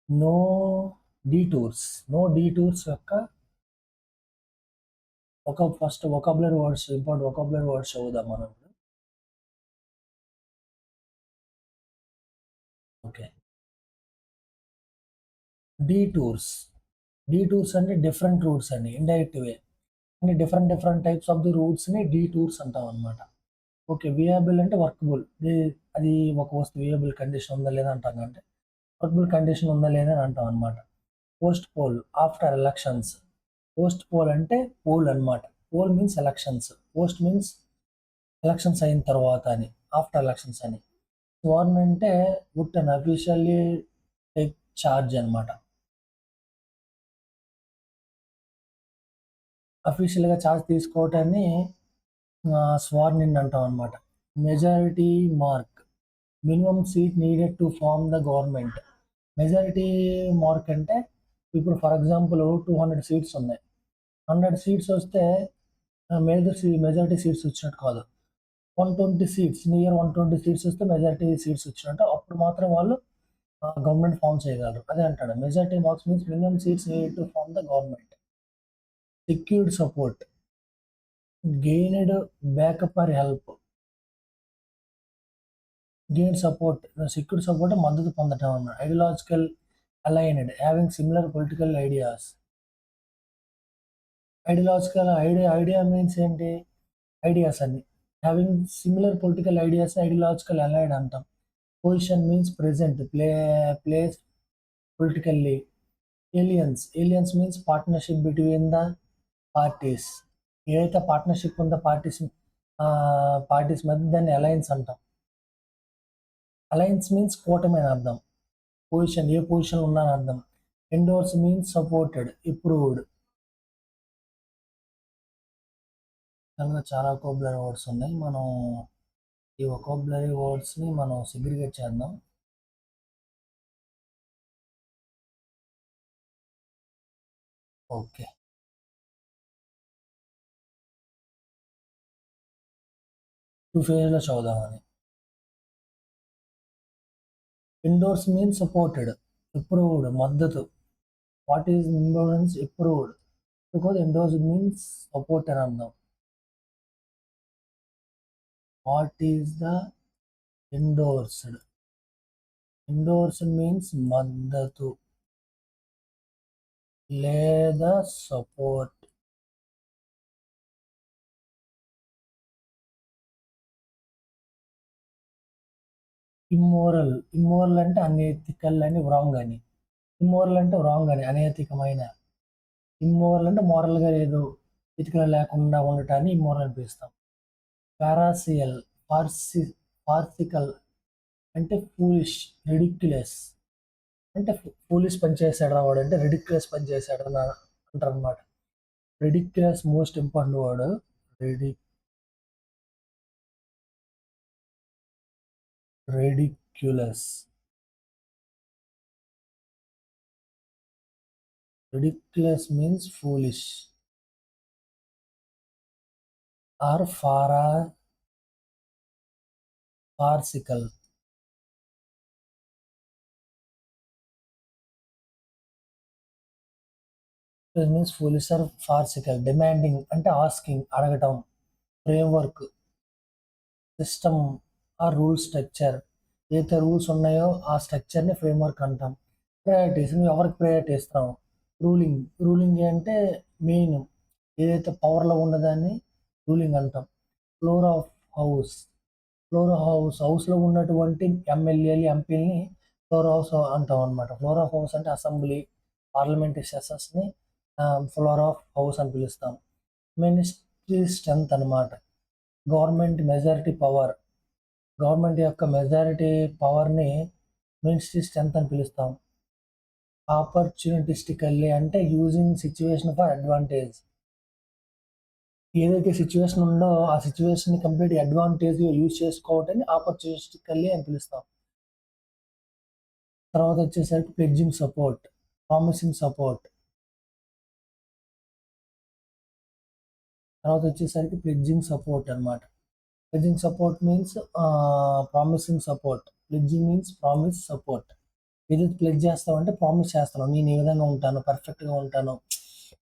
No డీటూర్స్. No detours యొక్క first vocabulary words, important vocabulary words చదువుదాం మనం ఇప్పుడు. ఓకే. డీటూర్స్. డీటూర్స్ అంటే డిఫరెంట్ రూట్స్ అండి. Indirect way. అంటే different different types of the రూట్స్‌ని డీటూర్స్ అంటామనమాట. ఓకే. వియబుల్ అంటే వర్కబుల్. అది ఒక వస్తువు వియబుల్ కండిషన్ ఉందా లేదా అంటాం అంటే, వర్కబుల్ కండిషన్ ఉందా లేదా అని అంటాం అనమాట. Post poll after elections. Post poll అంటే పోల్ అనమాట. Poll means elections. Post means elections అయిన తర్వాత అని. ఆఫ్టర్ ఎలక్షన్స్ అని. స్వర్న్ అంటే వుట్టన్ అఫీషియల్లీ టేక్ చార్జ్ అనమాట. అఫీషియల్‌గా చార్జ్ తీసుకోవటాన్ని స్వర్న్ ఇన్ అంటాం అనమాట. Majority mark. Minimum seat needed to form the government. Majority mark అంటే ఇప్పుడు ఫర్ ఎగ్జాంపుల్ 200 సీట్స్ ఉన్నాయి. 100 సీట్స్ వస్తే మెజారిటీ సీట్స్ వచ్చినట్టు కాదు. 120 సీట్స్ నియర్ 120 సీట్స్ వస్తే మెజారిటీ సీట్స్ వచ్చినట్టు. అప్పుడు మాత్రం వాళ్ళు గవర్నమెంట్ ఫార్మ్ చేయగలరు. అదే అంటాడు. Majority marks means minimum seats needed to form the government. Secured support. Gained backup or help. Gain support. Secured support మద్దతు పొందటం అన్నమాట. Ideological aligned. Having similar political ideas. Idea means ఏంటి? ఐడియాస్ అన్ని. Having similar political ideas ideological allied అంటాం. Position means present. Place politically. Alliance means partnership between the parties. ఏదైతే partnership ఉందో parties మధ్య దాన్ని అలయన్స్ అంటాం. అలయన్స్ మీన్స్ కూటమి అని అర్థం. పొజిషన్ ఏ పొజిషన్‌లో ఉన్నా అని అర్థం. Endorse means supported, approved. విధంగా చాలా వొకాబులరీ వర్డ్స్ ఉన్నాయి. మనం ఈ వొకాబులరీ వర్డ్స్‌ని మనం సెగ్రిగేట్ చేద్దాం. ఓకే. 2 ఫేజ్‌లో చదువుదామని. ఎండోర్స్ మీన్స్ సపోర్టెడ్, అప్రూవ్డ్ మద్దతు. What is endorse? Approved. Because endorse means support అని అర్థం. What is the endorsed? Endorsed means మద్దతు లేదా సపోర్ట్. ఇమ్మోరల్ అంటే అనెథికల్ అని రాంగ్ అని. ఇమ్మోరల్ అంటే రాంగ్ అని అనైతికమైన. ఇమ్మోరల్ అంటే మోరల్‌గా లేదు, ఎతికల్ లేకుండా ఉండటాన్ని ఇమ్మోరల్ అని పిలుస్తాం. పారాసియల్, పార్సి పార్సికల్ అంటే ఫూలిష్, రిడిక్యులస్. అంటే ఫూలిష్ పని చేశాడురా వాడు అంటే రిడిక్యులస్ పని చేశాడు అని అంటారనమాట. Ridiculous most important word. Ready ridiculous. Ridiculous means foolish. Or farcical. It means foolish or farcical. Demanding అంటే asking అడగటం. Framework, system or rule structure. ఏదైతే రూల్స్ ఉన్నాయో ఆ స్ట్రక్చర్ని ఫ్రేమ్వర్క్ అంటాం. ప్రయారిటీస్ నువ్వు ఎవరికి ప్రయారిటీ ఇస్తున్నావు. రూలింగ్ అంటే మెయిన్ ఏదైతే పవర్లో ఉన్నదాన్ని రూలింగ్ అంటాం. Floor of house. హౌస్లో ఉన్నటువంటి ఎమ్మెల్యేలు ఎంపీలని ఫ్లోర్ హౌస్ అంటాం అనమాట. ఫ్లోర్ ఆఫ్ హౌస్ అంటే అసెంబ్లీ పార్లమెంటరీ సెషన్స్ని ఫ్లోర్ ఆఫ్ హౌస్ అని పిలుస్తాం. మినిస్ట్రీ స్ట్రెంత్ అనమాట. Government majority power. గవర్నమెంట్ యొక్క మెజారిటీ పవర్ని మినిస్ట్రీ స్ట్రెంత్ అని పిలుస్తాం. ఆపర్చునిటిస్టికల్లీ అంటే యూజింగ్ సిచ్యువేషన్ ఫర్ అడ్వాంటేజ్. ఏదైతే సిచ్యువేషన్ ఉందో ఆ సిచ్యువేషన్ని కంప్లీట్ అడ్వాంటేజ్‌గా యూజ్ చేసుకోవటాన్ని ఆపర్చునిస్టికల్లీ అని పిలుస్తాం. తర్వాత వచ్చేసరికి ప్లెడ్జింగ్ సపోర్ట్, ప్రామిసింగ్ సపోర్ట్. తర్వాత వచ్చేసరికి ప్లెడ్జింగ్ సపోర్ట్ అనమాట. Pledging support means promising support. Pledging means promise support. ఏదైతే ప్లెడ్జ్ చేస్తావు అంటే ప్రామిస్ చేస్తున్నావు, నేను ఈ విధంగా ఉంటాను, పర్ఫెక్ట్గా ఉంటాను,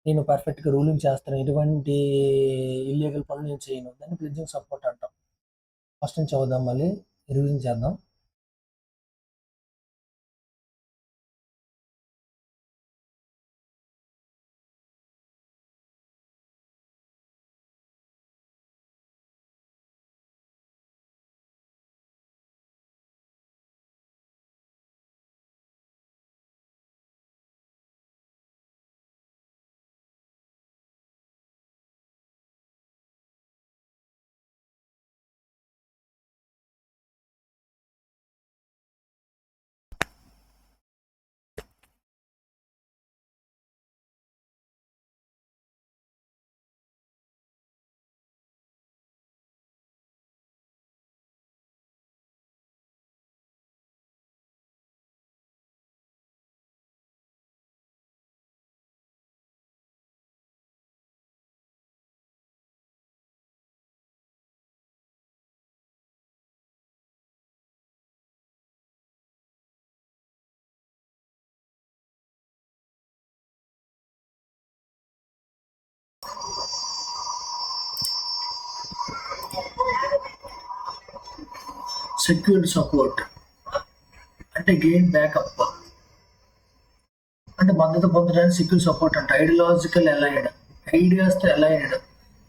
నేను పర్ఫెక్ట్గా రూలింగ్ చేస్తాను, ఎటువంటి ఇల్లీగల్ పనులు నేను చేయను, దాన్ని ప్లెడ్జింగ్ సపోర్ట్ అంటాం. ఫస్ట్ నుంచి చదువుదాం, మళ్ళీ రివిజన్ చేద్దాం. సెక్యూర్డ్ సపోర్ట్ అంటే గెయిన్ బ్యాకప్, అంటే మద్దతు పొందడానికి సెక్యూర్ సపోర్ట్ అంటే ఐడియాలజికల్ అలైన్డ్, ఐడియాస్తో అలైన్డ్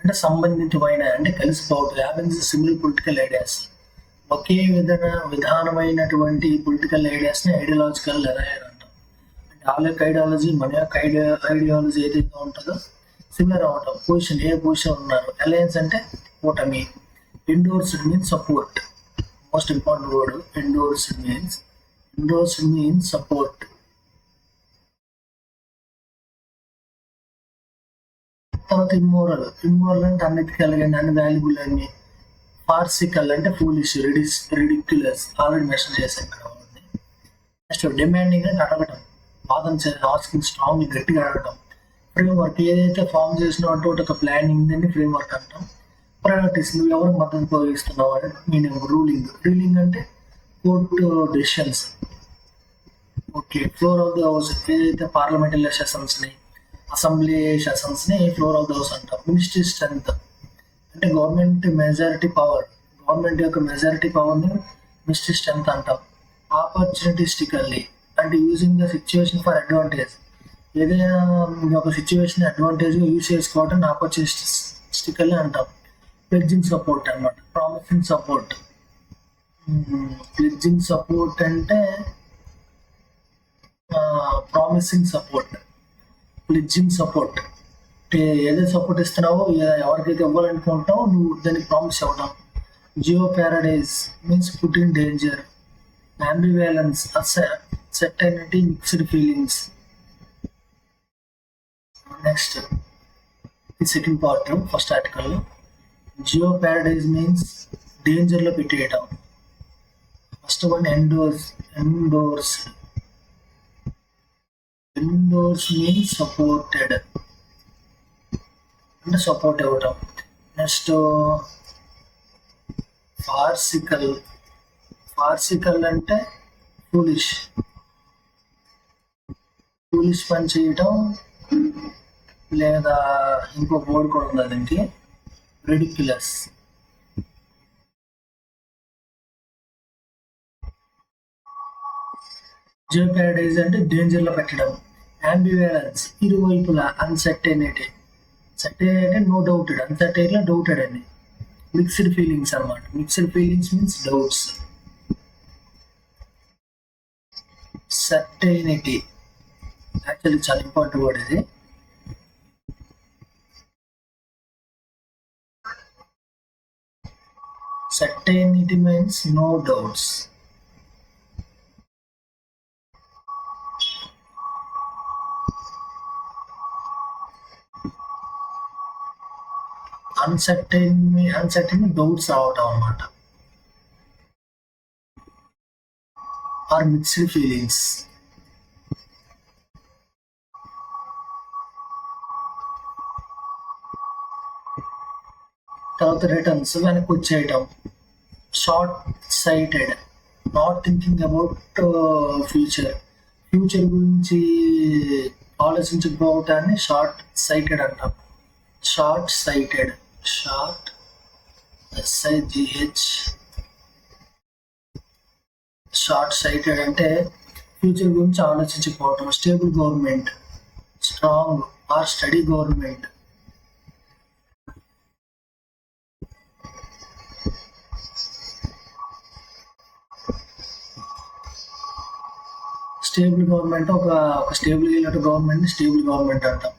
అంటే సంబంధితమైన, అంటే కలిసిపోవటం, హ్యావింగ్ సిమిలర్ పొలిటికల్ ఐడియాస్, ఒకే విధానమైనటువంటి పొలిటికల్ ఐడియాస్ని ఐడియాలజికల్ అలైన్ అంటాం. అంటే వాళ్ళ యొక్క ఐడియాలజీ మన యొక్క ఐడియాలజీ ఏదైతే ఉంటుందో సిమిలర్ అవటం, పొజిషన్ ఏ పొజిషన్ ఉన్నారు. అలయన్స్ అంటే కూటమి. Endorsed means support, most important word. Endorsed means support. తర్వాత ఇమ్మోరల్ అంటే అన్ఎథికల్ కానీ అన్వాల్యుబుల్ అని. ఫార్సికల్ అంటే ఫూలిష్, రిడిక్యులస్, ఆల్రెడీ మెన్షన్ చేశాను ఇక్కడ. నెక్స్ట్ డిమాండింగ్ అంటే అడగటం, ఆస్కింగ్ స్ట్రాంగ్, గట్టిగా అడగటం. ఫ్రేమ్వర్క్ ఏదైతే ఫామ్ చేసినట్టు ఒక ప్లానింగ్ దాన్ని ఫ్రేమ్వర్క్ అంటాం. ప్రయారిటీస్, నువ్వు ఎవరు మద్దతు ఉపయోగిస్తున్నావు అని మీనింగ్. రూలింగ్ అంటే court decisions. Okay, floor of the house ఏదైతే పార్లమెంటరీ సెషన్స్ని, అసెంబ్లీ సెషన్స్ని ఫ్లోర్ ఆఫ్ ది హౌస్ అంటాం. మినిస్ట్రీ స్ట్రెంత్ అంటే గవర్నమెంట్ యొక్క మెజారిటీ పవర్ని మినిస్ట్రీ స్ట్రెంత్ అంటాం. ఆపర్చునిటిస్టికల్లీ అంటే using the situation for advantage, ఏదైనా ఒక సిచ్యువేషన్ అడ్వాంటేజ్గా యూజ్ చేసుకోవటం ఆపర్చునిటిస్టికల్లీ అంటాం. ప్లెడ్జింగ్ సపోర్ట్ అనమాట, ప్రామిసింగ్ సపోర్ట్. ప్లెడ్జింగ్ సపోర్ట్ అంటే ప్రామిసింగ్ సపోర్ట్. ప్లెడ్జింగ్ సపోర్ట్ ఏదైతే సపోర్ట్ ఇస్తున్నావో, ఎవరికైతే ఇవ్వాలనుకుంటావో నువ్వు దానికి ప్రామిస్ అవ్వడం. Jio Paradise means put in danger. Ambivalence, certainty, mixed feelings. Next ఈ second part first article. Jeopardise means డేంజర్లో పెట్టేయటం. First one endorse means supported అంటే సపోర్ట్ ఇవ్వటం. నెక్స్ట్ ఫార్సికల్ అంటే ఫూలిష్ పని చేయటం, లేదా ఇంకో వర్డ్ కూడా ఉంది దానికి, రిడిక్యులస్. జియో ప్యారడైజ్ అంటే డేంజర్లో పెట్టడం. అంబివాలెన్స్ ఇరువైపులా. అన్సర్టెనిటీ అంటే నో డౌటెడ్, అన్సర్టైన్లో డౌటెడ్ అని. మిక్స్డ్ ఫీలింగ్స్ అనమాట. Mixed feelings means doubts. Certainty actually చాలా ఇంపార్టెంట్ వర్డ్ ఇది. Certainty means no doubts. Uncertain doubts రావటం అన్నమాట. Or mixed feelings. తర్వాత రిటర్న్స్, వెనక్కి వచ్చేయటం. Short sighted, not thinking about future. Future గురించి ఆలోచించకపోవటాన్ని షార్ట్ సైటెడ్ అంటాం. Short sighted, short SIGH, short sighted అంటే ఫ్యూచర్ గురించి ఆలోచించకపోవటం. Stable government, strong or study government. Stable government ఒక స్టేబుల్ అయినట్టు గవర్నమెంట్ స్టేబుల్ గవర్నమెంట్ అంటాం.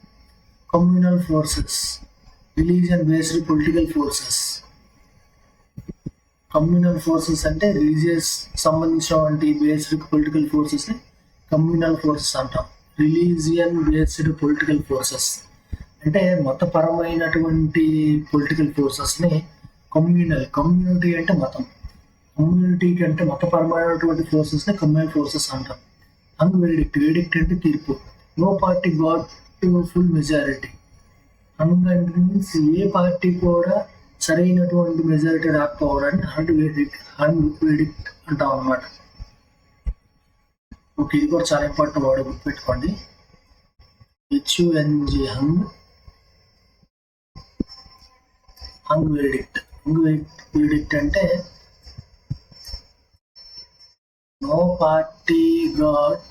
Communal forces, religion based political forces. Communal forces అంటే రిలీజియస్ సంబంధించినటువంటి బేస్డ్ పొలిటికల్ ఫోర్సెస్ని కమ్యూనల్ ఫోర్సెస్ అంటాం. రిలీజియన్ బేస్డ్ పొలిటికల్ ఫోర్సెస్ అంటే మతపరమైనటువంటి పొలిటికల్ ఫోర్సెస్ని కమ్యూనల్. కమ్యూనిటీ అంటే మతం, కమ్యూనిటీకి అంటే మతపరమైనటువంటి ఫోర్సెస్ని కమ్యూనల్ ఫోర్సెస్ అంటాం. హంగ్ వెరిడిక్ట్, వెరిడిక్ట్ అంటే తీర్పు. No party got full majority. Hung అంటే మీన్స్ ఏ పార్టీ కూడా సరైనటువంటి మెజారిటీ రాకపోవడాన్ని హంగ్ వెరిడిక్ట్ అంటాం అన్నమాట. ఓకే, ఇది కూడా చాలా ఇంపార్టెంట్ వర్డ్, గుర్తుపెట్టుకోండి. HUNG, hung verdict. Hung verdict అంటే no party got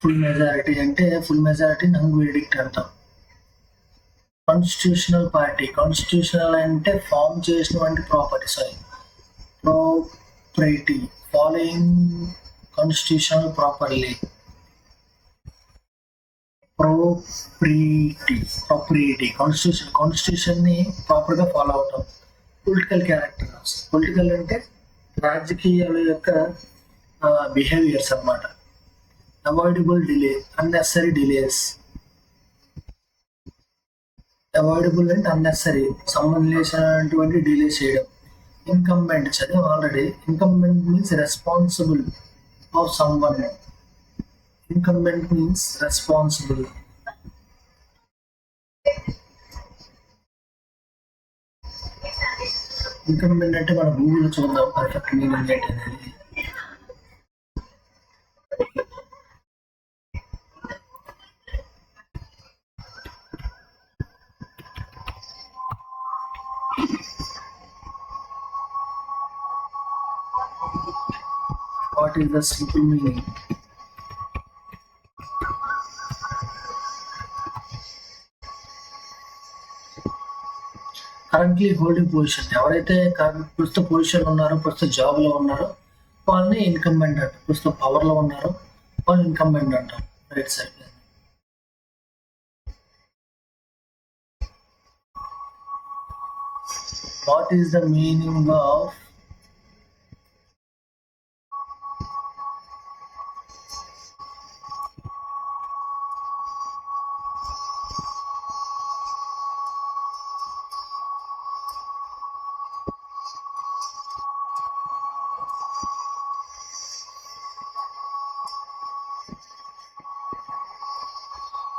full majority అంటే ఫుల్ మెజారిటీని హంగ్ వెరిడిక్ట్ అంటాం. కాన్స్టిట్యూషనల్ పార్టీ, కాన్స్టిట్యూషనల్ అంటే ఫామ్ చేసినటువంటి property following constitutional properly. Property constitution ని ప్రాపర్ గా ఫాలో అవటం. పొలిటికల్ క్యారెక్టర్స్, పొలిటికల్ అంటే రాజకీయాల యొక్క బిహేవియర్స్ అన్నమాట. Avoidable delay, unnecessary delays. Avoidable అంటే అన్నెసరీ, సంబంధించినటువంటి డిలే చేయడం. ఇన్కంబెంట్ చదివాం already. Incumbent means responsible of someone. Incumbent means responsible. Incumbent అంటే మన గూగుల్ చూద్దాం పర్ఫెక్ట్ మీనింగ్ ఏంటి అనేది. What is the simple meaning? Currently holding position, ఎవరైతే ప్రస్తుత పొజిషన్ ఉన్నారో, ప్రస్తుత జాబ్ లో ఉన్నారో వాళ్ళని ఇన్కంబెంట్ అంటారు. ప్రస్తుతం పవర్ లో ఉన్నారో వాళ్ళు ఇన్కంబెంట్ అంటారు. Right side. What is the meaning of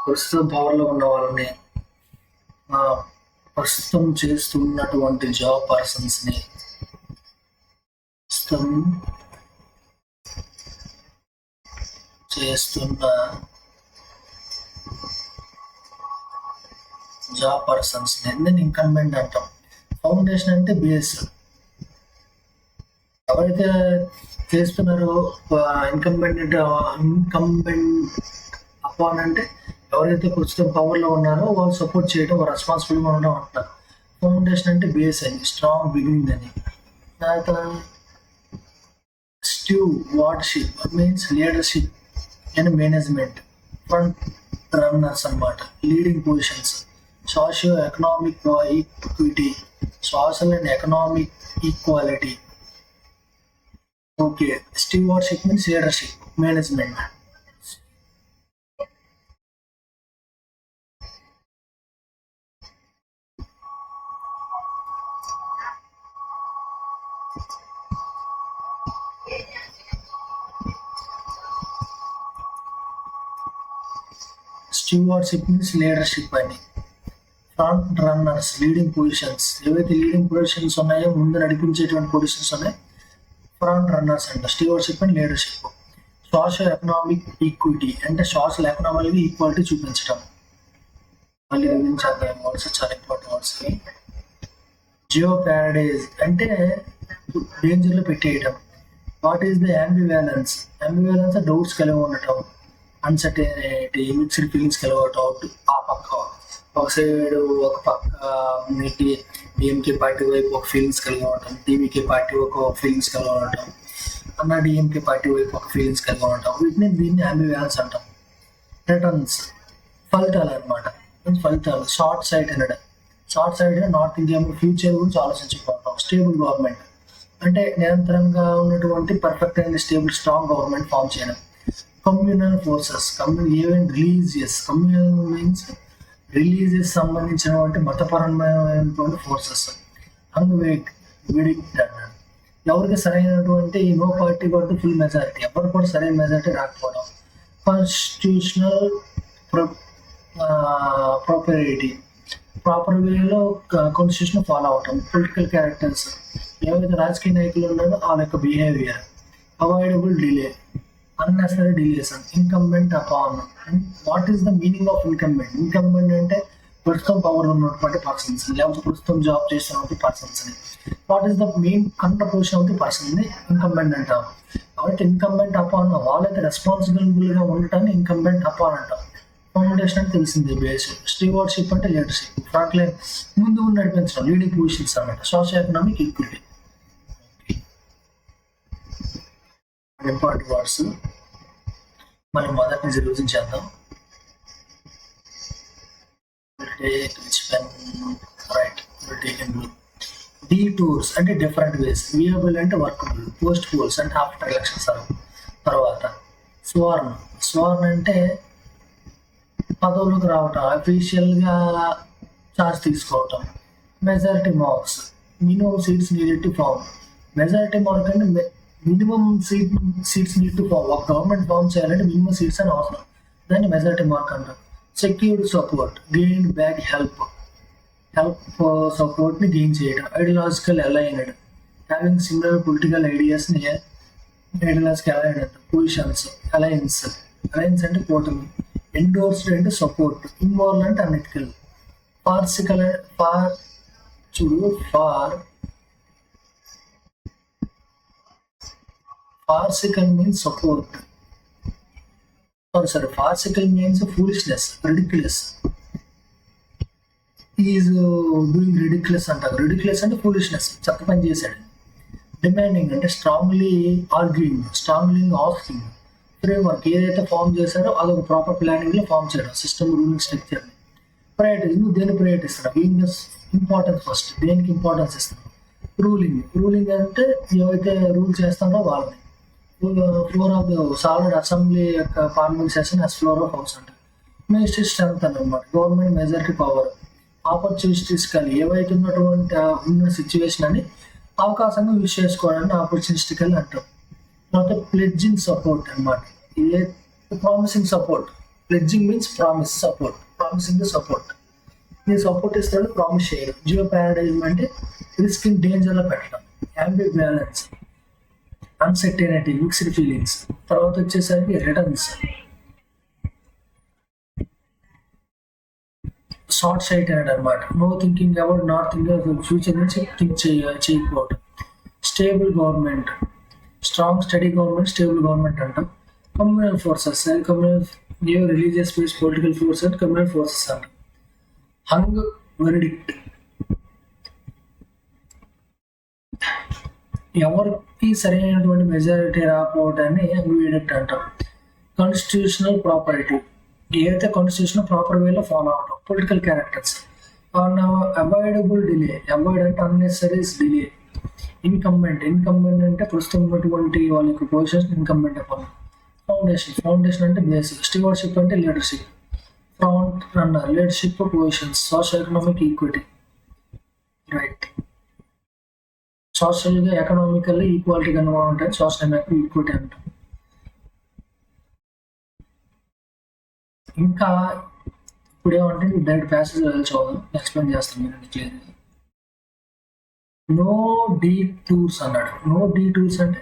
ప్రస్తుతం పవర్లో ఉన్న వాళ్ళని, ప్రస్తుతం చేస్తున్నటువంటి జాబ్ పర్సన్స్ని, ప్రస్తుతం చేస్తున్న జాబ్ పర్సన్స్ని నేను ఇన్కంబెంట్ అంటాం. ఫౌండేషన్ అంటే బేస్. ఎవరైతే చేస్తున్నారో ఇన్కంబెంట్ అపాన్ అంటే ఎవరైతే ప్రస్తుతం పవర్లో ఉన్నారో వాళ్ళు సపోర్ట్ చేయడం, రెస్పాన్సిబుల్గా ఉండడం అంటారు. ఫౌండేషన్ అంటే బేస్ అని, స్ట్రాంగ్ బిగినింగ్ అని. తర్వాత stewardship means leadership and management. Front runners అన్నమాట, leading positions. Socio economic equity, social and economic equality. Okay, stewardship means leadership, management. Stewardship means leadership అని. ఫ్రంట్ రన్నర్స్, లీడింగ్ పొజిషన్స్, ఏవైతే leading positions ఉన్నాయో ముందు నడిపించేటువంటి positions ఉన్నాయి front runners అంట. Stewardship and leadership. Social economic equity అంటే social economic equality చూపించడం. మళ్ళీ రివిజన్ చేద్దాం వర్డ్స్, చాలా ఇంపార్టెంట్ వర్డ్స్. జియో ప్యారడైజ్ అంటే డేంజర్లో పెట్టేయటం. What is the ambivalence? Ambivalence doubts కలిగి ఉండటం, అన్సర్టనిటీ, మిక్స్డ్ ఫీలింగ్స్ కలిగి ఉండటం. ఆ పక్క ఒక సైడ్ ఒక పక్క డిఎంకే పార్టీ వైపు ఒక ఫీలింగ్స్ కలిగి ఉండటం, టీవీకే పార్టీ ఒక ఫీలింగ్స్ కలిగి ఉండటం, అన్న డిఎంకే పార్టీ వైపు ఒక ఫీలింగ్స్ కలిగి ఉండటం. దీన్ని అంబివాలెన్స్ అంటాం. రిటర్న్స్ ఫలితాలు అనమాట. ఫలితాలు షార్ట్ సైట్ అనడం. Short side north India future గురించి ఆలోచించుకోవటం. స్టేబుల్ గవర్నమెంట్ అంటే నిరంతరంగా ఉన్నటువంటి perfect and stable strong government form చేయడం. Communal forces, event religious. Communal means religious సంబంధించినటువంటి మతపరమైనటువంటి ఫోర్సెస్. వెడిక్ట్ అన్నాడు. ఎవరికి సరైనటువంటి no party got full majority, ఎవరు కూడా సరైన మెజారిటీ రాకపోవడం. కాన్స్టిట్యూషనల్ ప్రాపరిటీ, ప్రాపర్ వేలో కాన్స్టిట్యూషన్ ఫాలో అవటం. పొలిటికల్ క్యారెక్టర్స్, ఏవైతే రాజకీయ నాయకులు ఉన్నారో వాళ్ళ యొక్క behaviour. Avoidable delay, unnecessary dilation. Incumbent upon. What is the meaning of incumbent? Incumbent అంటే ప్రస్తుతం పవర్ ఉన్నటువంటి పర్సన్స్, లేకపోతే ప్రస్తుతం జాబ్ చేస్తున్నటువంటి persons. What is the main కంట పొజిషన్ ఆఫ్ ది పర్సన్ ని ఇన్కంబెంట్ అంటాం. కాబట్టి ఇన్కంబెంట్ అపాన్ వాళ్ళైతే రెస్పాన్సిబుల్ గా ఉండటాన్ని ఇన్కంబెంట్ అపాన్ అంటాం. ఫౌండేషన్ అని తెలిసింది బేస్. స్టీవర్షిప్ అంటే లీడర్షిప్, ఫ్రంట్ లైన్ ముందు నడిపించడం, లీడింగ్ పొజిషన్స్ అన్నమాట. Social economic equity. Important words మనం మొదటి నుంచి రివిజన్ చేద్దాం. డీటూర్స్ అంటే డిఫరెంట్ వేస్. వియబుల్ అంటే వర్కబుల్. పోస్ట్ పోల్స్ అంటే ఆఫ్టర్ ఎలక్షన్స్ తర్వాత. స్వర్ణ, స్వర్ణ అంటే పదవులకు రావటం, అఫీషియల్గా ఛార్జ్ తీసుకోవటం. Majority marks, minimum seats needed to form. Majority mark అంటే minimum seats need to form. ఒక గవర్నమెంట్ ఫామ్ చేయాలంటే మినిమం సీట్స్ అని అవసరం, దాన్ని మెజారిటీ మార్క్ అంటారు. Secured support, gain back help సపోర్ట్ని గెయిన్ చేయడం. Ideological aligned, having similar political ఐడియాస్ని ఐడియాలజికల్ అలైన్డ్. పొజిషన్స్, అలయన్స్ అంటే కూటమి. ఎండోర్స్డ్ అంటే సపోర్ట్. ఇన్వాల్వ్ అంటే unethical. Farcical farcical means support. Farcical means foolishness, ridiculous. Is doing ridiculous అంటారు. Ridiculous అంటే foolishness, చెత్త పని చేశాడు. డిమాండింగ్ అంటే strongly arguing, strongly asking. Framework ఏదైతే ఫామ్ చేశారో అదొక ప్రాపర్ ప్లానింగ్ లో ఫామ్ చేయడం. System, ruling structure. ప్రయారిటీస్, నువ్వు దేని ప్రయారిటీ ఇస్తాడు? ఇంపార్టెన్స్ ఫస్ట్, దేనికి ఇంపార్టెన్స్ ఇస్తాడు? రూలింగ్ అంటే ఏవైతే రూల్ చేస్తారో వాళ్ళని. Floor of the solid assembly యొక్క parliament session as floor of house అంటారు. మినిస్ట్రీ స్ట్రెంత్ అనమాట. Government majority power. ఆపర్చునిటీస్ కానీ ఏవైతే ఉన్న సిచ్యువేషన్ అని అవకాశంగా యూజ్ చేసుకోవడానికి ఆపర్చునిస్టికల్ అంటాం. తర్వాత ప్లెడ్జింగ్ సపోర్ట్ అనమాట. ఇదే promising support. Pledging means promise, support. Promising the support. నేను సపోర్ట్ ఇస్తాడు, ప్రామిస్ చేయడం. జియో ప్యారడైజ్ అంటే రిస్క్ ఇన్ డేంజర్లో పెట్టడం. Ambivalence, uncertainty, mixed feelings. తర్వాత వచ్చేసరికి రిటర్న్స్. షార్ట్ సైట్ అనేది అనమాట. No thinking about, not thinking future నుంచి థింక్ చేయకపోవడం. Stable government, strong study government, stable government అంటాం. Communal forces, religious based political force and communal forces అంటాం. హంగ్ వెరిడిక్ట్, ఎవరికి సరైనటువంటి మెజారిటీ రాకపోవడాన్ని హంగ్ వెరిడిక్ట్ అంటాం. కాన్స్టిట్యూషనల్ ప్రాపర్టీ, ఏదైతే కాన్స్టిట్యూషన్ ప్రాపర్ వేలో ఫాలో అవడం. Political characters. Avoidable delay, avoid అంటే అన్నెసరీ డిలే. ఇన్కంబెంట్ అంటే ప్రస్తుతం ఉన్నటువంటి వాళ్ళ యొక్క పొజిషన్ ఇన్కంబెంట్ అవ్వాలి. ఫౌండేషన్ అంటే బేస్. స్టీవర్షిప్ అంటే leadership. Front runner, leadership positions. Social economic equity, right. సోషల్గా ఎకనామికల్ ఈక్వాలిటీ కనుక ఉంటాయి. సోషల్ ఎకనామిక్ ఈక్విటీ అంటాం. ఇంకా ఇప్పుడు ఏమంటే డైరెక్ట్ ప్యాసేజ్ వెళ్ళి చూద్దాం, ఎక్స్ప్లెయిన్ చేస్తాను మీరు క్లియర్గా. నో డీ టూర్స్ అన్నాడు. నో డీ టూర్స్ అంటే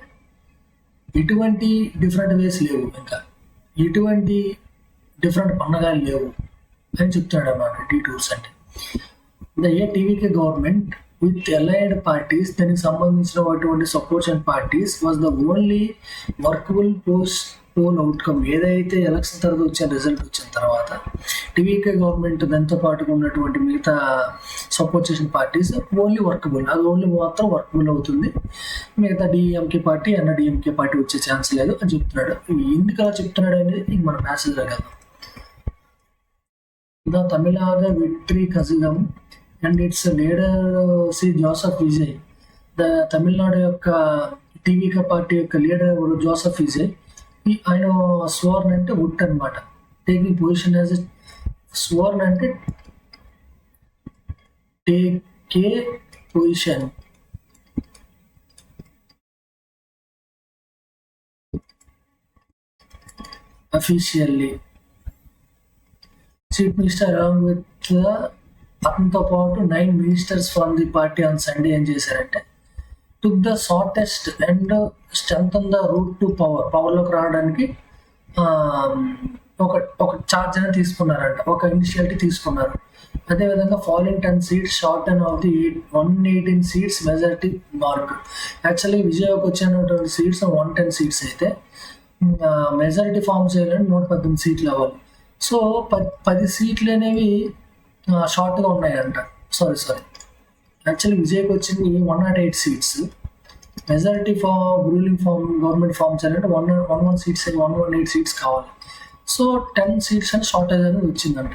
ఎటువంటి డిఫరెంట్ వేస్ లేవు, ఇంకా ఎటువంటి డిఫరెంట్ పండగలు లేవు అని చెప్తాడు అన్నమాట డీ టూర్స్ అంటే. The TVK government with allied parties, దానికి సంబంధించినటువంటి supports and parties was the only workable poll outcome. ఏదైతే ఎలక్షన్ తర్వాత వచ్చిన రిజల్ట్ వచ్చిన తర్వాత టీవీకే గవర్నమెంట్ దాంతో పాటుగా ఉన్నటువంటి మిగతా సపోర్ట్ చేసిన పార్టీస్ ఓన్లీ వర్కబుల్, అది ఓన్లీ మాత్రం వర్కబుల్ అవుతుంది, మిగతా డిఎంకే పార్టీ డిఎంకే పార్టీ వచ్చే ఛాన్స్ లేదు అని చెప్తున్నాడు. ఎందుకు అలా చెప్తున్నాడు అనేది మన ప్యాసేజ్ వెళ్దాం. The Tamil Nadu victory Kazhagam and its leader C Joseph Vijay. The Tamil Nadu యొక్క టీవీకే పార్టీ యొక్క లీడర్ ఎవరు? జోసెఫ్ విజయ్. ఆయన స్వర్న్ అంటే ఉట్ అనమాట. టేకింగ్ పొజిషన్ యాజ్ స్వర్న్ అంటే take a position officially chief minister along with అతనితో పాటు 9 ministers from the party on Sunday ఏం చేశారంటే took the shortest and strengthen the route to పవర్లోకి రావడానికి ఒక చార్జ్ అనేది తీసుకున్నారంట, ఒక ఇనిషియేటివ్ తీసుకున్నారు. అదేవిధంగా following 10 seats short and of the 118 seats majority mark. Actually విజయవాడకు వచ్చినటువంటి సీట్స్ 110 seats అయితే మెజారిటీ ఫామ్ చేయాలని 118 seats అవ్వాలి. సో 10 seats అనేవి షార్ట్గా ఉన్నాయంట. సారీ యాక్చువల్లీ విజయ్కి వచ్చింది 108 seats. Majority ruling government form చేయాలంటే 118 seats కావాలి. సో 10 seats అని షార్టేజ్ అనేది వచ్చిందంట.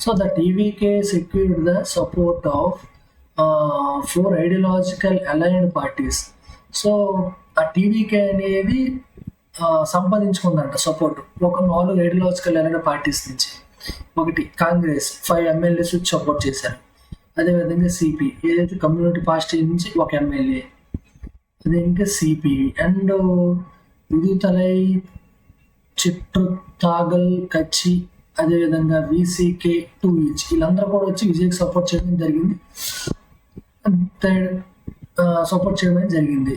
So the TVK secured the support of 4 ideological aligned parties. So ఆ టీవీకే అనేది సంపాదించుకుందంట సపోర్ట్ ఒక 4 ఐడియాలజికల్ అలైన్డ్ పార్టీస్ నుంచి. ఒకటి కాంగ్రెస్ 5 MLAs సపోర్ట్ చేశారు. అదేవిధంగా సిపి ఏదైతే కమ్యూనిటీ పార్టీ నుంచి 1 MLA, అదే ఇంకా సిపి అండ్ విదుతలై చిట్రుతాగల్ కచ్చి, అదేవిధంగా విసికే 2 ఈచ్, వీళ్ళందరూ కూడా వచ్చి విజయ్కి సపోర్ట్ చేయడం జరిగింది.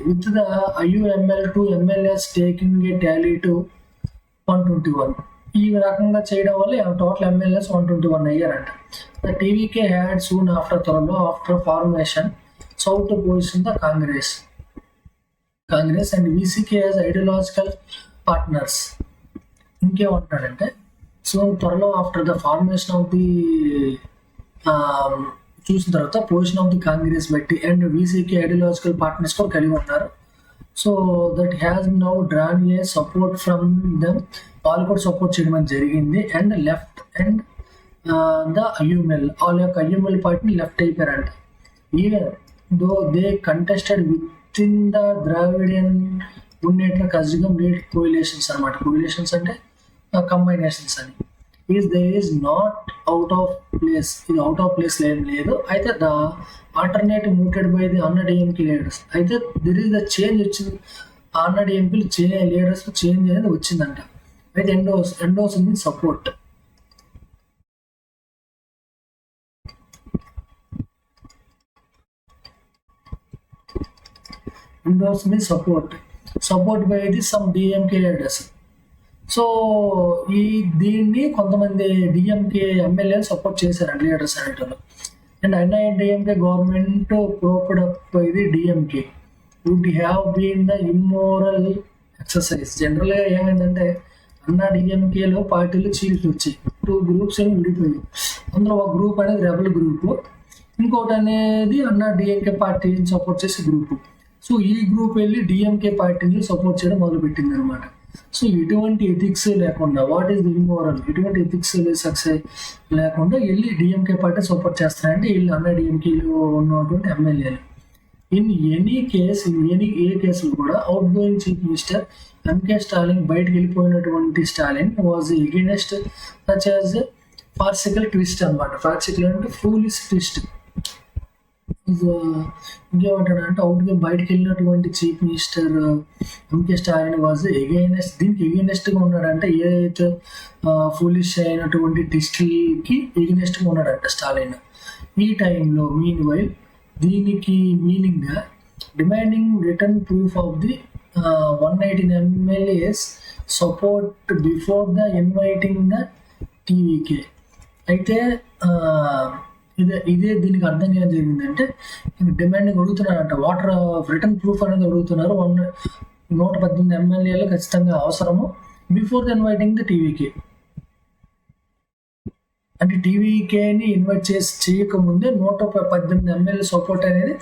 With the IUML 2 MLAs taking a tally to 121. ఈ రకంగా చేయడం వల్ల టోటల్ MLAs 121 అయ్యారంట. ద టీవీకే హ్యాడ్ సూన్ త్వరలో after formation sought position the Congress and VCK as ideological partners. ఇంకేమంటున్నాడంటే సో త్వరలో after the formation of the చూసిన తర్వాత పొజిషన్ ఆఫ్ ది కాంగ్రెస్ బట్టి అండ్ విసికే ఐడియాలజికల్ పార్ట్నర్స్ కూడా కలిగి ఉన్నారు. So that has now drawn a support from them, వాళ్ళు కూడా సపోర్ట్ చేయడం జరిగింది. And left and the IUML, వాళ్ళ యొక్క IUML పార్టీని లెఫ్ట్ అయిపోయారంట. Even though they contested with in the Dravidian Munnetra Kazhagam lead coalitions అనమాట. కోయిలేషన్స్ అంటే కంబైనేషన్స్ అని. There is not out of place, ఇది అవుట్ ఆఫ్ ప్లేస్ లేదు. అయితే the alternative mooted by the DMK leaders, అయితే దిర్ ఈస్ ద చేంజ్ వచ్చింది. DMK leaders change అనేది వచ్చిందంట. అయితే ఎండోస్ ఉంది సపోర్ట్. ఎండోస్ మీ support by the some DMK leaders. So దీన్ని కొంతమంది డిఎంకే MLAs సపోర్ట్ చేశారండి లీడర్స్ అనేటోళ్ళు. And DMK government propped up by the DMK would have been the immoral exercise. జనరల్గా ఏమైందంటే డిఎంకేలో పార్టీలు చీల్చి వచ్చాయి, 2 groups అని విడిపోయాయి. అందులో ఒక గ్రూప్ అనేది రెబల్ గ్రూప్, ఇంకోటి అనేది డిఎంకే పార్టీని సపోర్ట్ చేసే గ్రూప్. సో ఈ గ్రూప్ వెళ్ళి డిఎంకే పార్టీని సపోర్ట్ చేయడం మొదలుపెట్టింది అనమాట. సో ఎటువంటి ఎథిక్స్ లేకుండా, వాట్ ఈస్ ది ఇమ్మోరల్, ఎటువంటి ఎథిక్స్ సక్సెస్ లేకుండా వెళ్ళి డిఎంకే పార్టీ సపోర్ట్ చేస్తారంటే వీళ్ళు డిఎంకేలో ఉన్నటువంటి MLAలు. ఇన్ ఎనీ కేస్ ఏ కేసులు కూడా outgoing chief minister MK Stalin, బయటకు వెళ్ళిపోయినటువంటి Stalin was against such as farcical twist అనమాట. ఫార్సికల్ అంటే ఫూలిష్ ట్విస్ట్. ఇంకేమంటాడంటే అవుట్గా బయటకు వెళ్ళినటువంటి chief minister MK Stalin was against, దీనికి ఎగైనెస్ట్గా ఉన్నాడంటే ఏదైతే ఫూలిష్ అయినటువంటి టెస్ట్లకి ఎగైనెస్ట్గా ఉన్నాడంట స్టాలిన్. ఈ టైంలో మీన్ వైల్ దీనికి మీనింగ్గా demanding written proof of the 118 MLAs support before the inviting the TVK. అయితే ఇదే దీనికి అర్థం ఏం జరిగిందంటే డిమాండింగ్ అడుగుతున్నారంట, వాటర్ రిటర్న్ ప్రూఫ్ అనేది అడుగుతున్నారు. 118 MLAలు ఖచ్చితంగా అవసరము before the inviting the TVK. అంటే టీవీకేని ఇన్వైట్ చేయకముందే 118 MLA సపోర్ట్ అనేది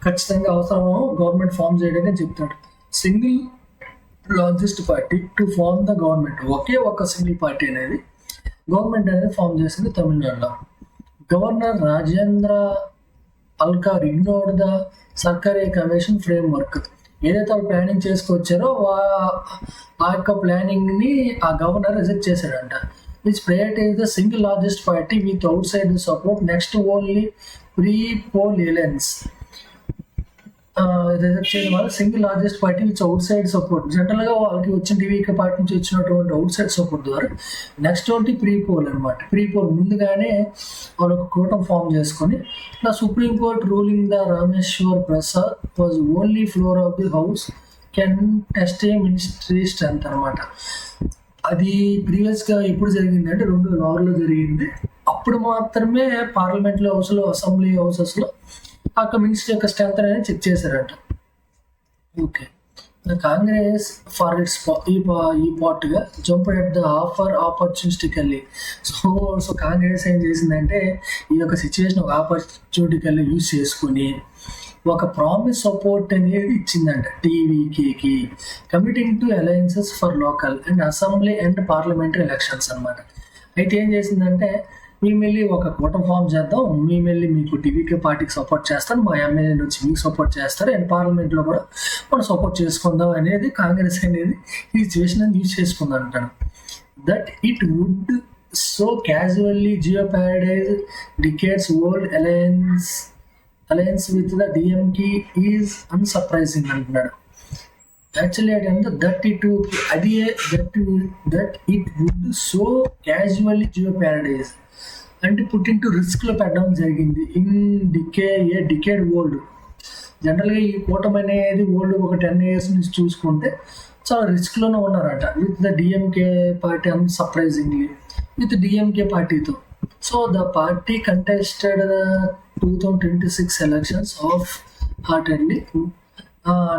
ఖచ్చితంగా అవసరము గవర్నమెంట్ ఫామ్ చేయడానికి చెప్తాడు. Single largest party to form the government, ఒకే ఒక సింగిల్ పార్టీ అనేది గవర్నమెంట్ అనేది ఫామ్ చేసింది తమిళనాడులో. Governor Rajendra Arlekar ignored the Sarkaria commission framework. ఏదైతే వాళ్ళు ప్లానింగ్ చేసుకొచ్చారో ఆ యొక్క ప్లానింగ్ని ఆ గవర్నర్ రిజెక్ట్ చేశాడంట. Which prioritise the single largest party with outside the support next only pre-poll alliance. Reject చేయడం వల్ల single largest party which outside support, జనరల్గా వాళ్ళకి వచ్చిన టీవీకే పార్టీ నుంచి వచ్చినటువంటి అవుట్ సైడ్ సపోర్ట్ ద్వారా నెక్స్ట్ ఒకటి ప్రీ-పోల్ అనమాట. ప్రీ-పోల్ ముందుగానే వాళ్ళు ఒక కూటమి ఫామ్ చేసుకొని నా supreme court ruling the Rameshwar Prasad was only floor of the house can test A ministry strength అనమాట. అది ప్రీవియస్గా ఎప్పుడు జరిగింది అంటే 2006లో జరిగింది. అప్పుడు మాత్రమే పార్లమెంట్లో హౌస్లో, అసెంబ్లీ హౌసెస్లో ఆ మినిస్టర్ యొక్క స్ట్రెంత్ అనేది చెక్ చేశారంట. ఓకే, కాంగ్రెస్ ఫర్ ఇట్స్ ఈ పార్ట్గా jump at the offer opportunistically. So Congress ఏం చేసిందంటే ఈ యొక్క సిచ్యువేషన్ ఒక ఆపర్చునిటికల్లీ యూజ్ చేసుకుని ఒక ప్రామిస్ సపోర్ట్ అనేది ఇచ్చిందంట టీవీకేకి, committing to alliances for local and assembly and parliamentary elections అనమాట. అయితే ఏం చేసిందంటే మేము వెళ్ళి ఒక కూటమి ఫామ్ చేద్దాం, మేము వెళ్ళి మీకు టీవీకే పార్టీకి సపోర్ట్ చేస్తాను, మా ఎమ్మెల్యేని వచ్చి మీకు సపోర్ట్ చేస్తారు, అండ్ పార్లమెంట్లో కూడా మనం సపోర్ట్ చేసుకుందాం అనేది కాంగ్రెస్ అనేది ఈ సిచ్యువేషన్ అని యూజ్ చేసుకుందాం అంటాను. That it would so casually jeopardise decades old alliance with the DMK is unsurprising అంటున్నాడు. యాక్చువల్లీ ఏంటంటే that it would so casually jeopardise అంటే పుట్టింటూ రిస్క్లో పెట్టడం జరిగింది. ఇన్ డికేడ్ ఓల్డ్, జనరల్గా ఈ కూటమి అనేది ఓల్డ్ ఒక 10 years నుంచి చూసుకుంటే చాలా రిస్క్లోనే ఉన్నారట with the DMK party unsurprisingly with DMK పార్టీతో. So the party contested the 2026 elections of heartedly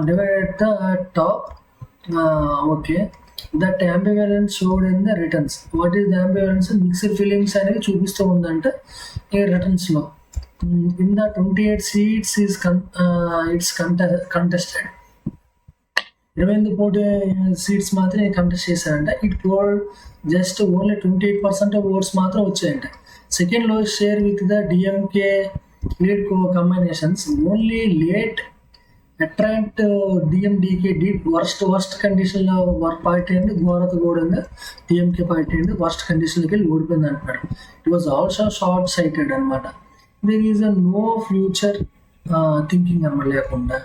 divided the top. Okay, that ambivalence showed in the returns. What is the ambivalence? Mixed feelings అనేది చూపిస్తూ ఉందంటే ఈ రిటర్న్స్లో. In the 28 seats is it's contested. 28 పోటీ seats మాత్రం contest చేశారంట. It polled just only 28% of votes మాత్రం వచ్చాయంట. Second lowest share with the DMK lead combinations. Only late attract DMDK did worst కండిషన్లో పార్టీ అండి ఘోరత కూడా డిఎంకే పార్టీ అండి వర్స్ట్ కండిషన్లోకి వెళ్ళి ఓడిపోయింది అంటున్నాడు. It was also short sighted అనమాట. There is no future thinking అన్నమాట లేకుండా.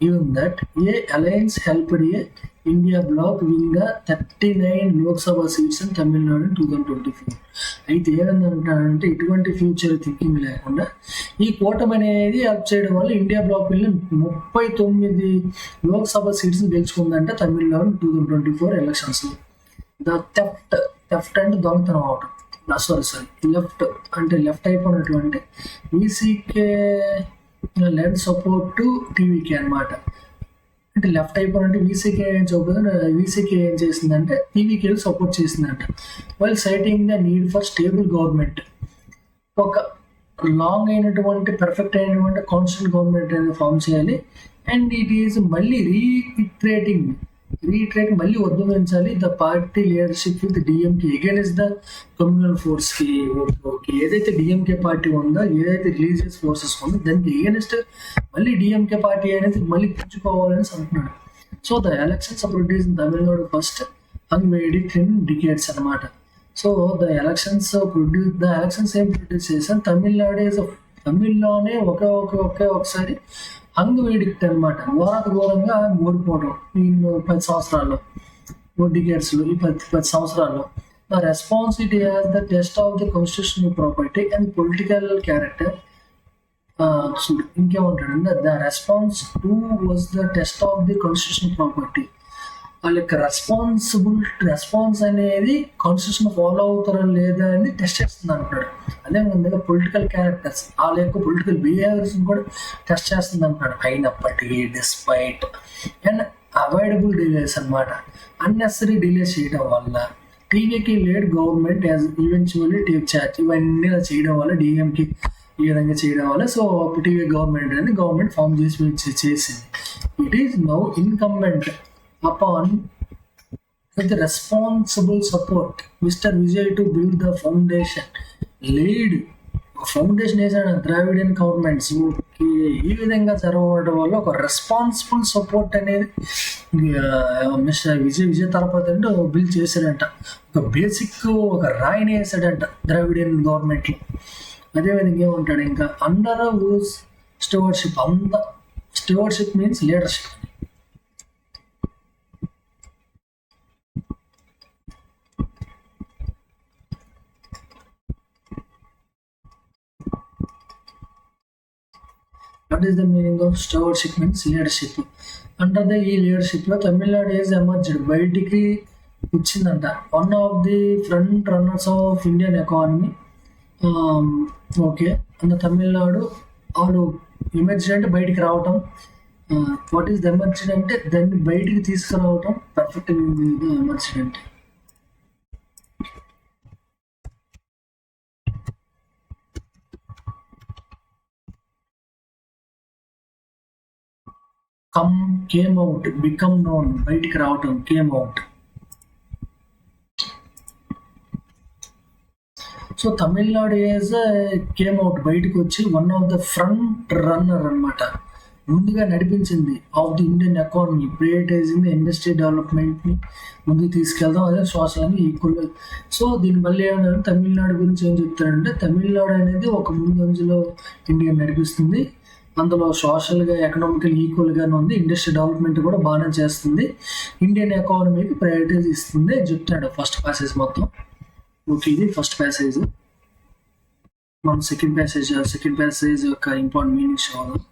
Even that a alliance helped a India bloc win the 39 Lok Sabha seats in Tamil Nadu in 2024. అయితే ఏమంటానంటే ఇటువంటి ఫ్యూచర్ థింకింగ్ లేకుండా ఈ కూటమి అనేది హెల్ప్ చేయడం వల్ల ఇండియా బ్లాక్ వెళ్ళి 39 లోక్సభ సీట్స్ గెలుచుకుందంటే తమిళనాడు 2024 ఎలక్షన్స్లో. ద థెఫ్ట్ అంటే దొంగతనం అవటం, లెఫ్ట్ అయిపోయినటువంటి VCK lend support to TVK అనమాట. అంటే లెఫ్ట్ అయిపోయినట్టు వీసీకే ఏం చేసిందంటే టీవీకే సపోర్ట్ చేసిందంట. While citing the need for stable government, ఒక లాంగ్ అయినటువంటి పర్ఫెక్ట్ అయినటువంటి కాన్స్టిట్యూంట్ గవర్నమెంట్ అనేది ఫామ్ చేయాలి. అండ్ ఇట్ ఈజ్ మళ్ళీ రీట్రేట్ మళ్ళీ ఉద్యమించాలి the party leadership with DMK against the communal ఫోర్స్కి. ఓకే, ఏదైతే డిఎంకే పార్టీ ఉందో, ఏదైతే రిలీజియస్ ఫోర్సెస్ ఉందో దానికి అగైనెస్ట్ మళ్ళీ డిఎంకే పార్టీ అనేది మళ్ళీ పుంజుకోవాలని అంటున్నాడు. So the elections produce in Tamil Nadu first అన్వేడిక్ ఇన్ డికేట్స్ అనమాట. సో ద ఎలక్షన్స్ ఏం ప్రొడ్యూస్ చేశాను, తమిళనాడు ఈజ్ తమిళ్లోనే ఒకసారి అంగవీడిక్ట్ అనమాట, ఘోరంగా ఓడిపోవడం ఈ 10 సంవత్సరాల్లో, 4 decades ఈ 10 సంవత్సరాల్లో. The responsibility as the test of the constitutional property and political character. ఇంకేమంటాడు, the response to was the test of the constitutional property. వాళ్ళ యొక్క రెస్పాన్స్ అనేది కాన్స్టిట్యూషన్ ఫాలో అవుతారా లేదా అని టెస్ట్ చేస్తుంది అంటాడు. అదేవిధంగా పొలిటికల్ క్యారెక్టర్స్, వాళ్ళ యొక్క పొలిటికల్ బిహేవియర్స్ కూడా టెస్ట్ చేస్తుంది అంటాడు. అయినప్పటికీ డిస్పైట్ అండ్ అవాయిడబుల్ డిలేస్ అనమాట, అన్నెసరీ డిలేస్ చేయడం వల్ల టీవీకి laid government as eventually take charge. ఇవన్నీ చేయడం వల్ల డిఎంకి ఈ విధంగా చేయడం వల్ల సో టీవీ గవర్నమెంట్ అనేది గవర్నమెంట్ ఫామ్ చేసింది. It is now incumbent upon with the responsible support Mr. Vijay to build the foundation, lead foundation వేసాడు ద్రావిడియన్ గవర్నమెంట్స్. ఓకే, ఈ విధంగా జరగడం వల్ల ఒక రెస్పాన్సిబుల్ సపోర్ట్ అనేది మిస్టర్ విజయ్ తలపతి అంటే బిల్ చేశాడంట. ఒక బేసిక్ ఒక రాయిని వేసాడంట ద్రావిడియన్ గవర్నమెంట్లో. అదేవిధంగా ఏమంటాడు ఇంకా, under rules stewardship. Stewardship means leadership. What is the meaning of stewardship means leadership. Under the ఈ leadership లో తమిళనాడు ఈజ్ ఎమర్జ్డ్, బయటికి వచ్చిందంట. One of the front runners of Indian economy. Okay, అంత తమిళనాడు వాళ్ళు ఎమర్జ్డ్ అంటే బయటికి రావటం. వాట్ ఈస్ ద ఎమర్జ్డ్ అంటే దాన్ని బయటికి తీసుకురావటం. పర్ఫెక్ట్ ఎమర్జ్డ్ అంటే కేమ్ అవుట్, బికమ్ నోన్, బయటికి రావటం, came out. So Tamil Nadu is came out, బయటకు వచ్చి one of the front runner అనమాట, ముందుగా నడిపించింది of the Indian economy, privatising industry డెవలప్మెంట్ని ముందుకు తీసుకెళ్దాం, అదే సోషల్ అని ఈక్వల్. సో దీనివల్ల ఏమన్నా తమిళనాడు గురించి ఏం చెప్తారంటే, తమిళనాడు అనేది ఒక ముందంజలో ఇండియా నడిపిస్తుంది, అందులో సోషల్గా ఎకనామికల్ ఈక్వల్గానే ఉంది, ఇండస్ట్రీ డెవలప్మెంట్ కూడా బాగానే చేస్తుంది, ఇండియన్ ఎకానమీకి ప్రయారిటైజ్ ఇస్తుంది అని చెప్తాడు ఫస్ట్ ప్యాసేజ్ మొత్తం. ఓకే, ఇది ఫస్ట్ ప్యాసేజ్. మనం సెకండ్ ప్యాసేజ్ యొక్క ఇంపార్టెంట్ మీనింగ్స్ చూద్దాం.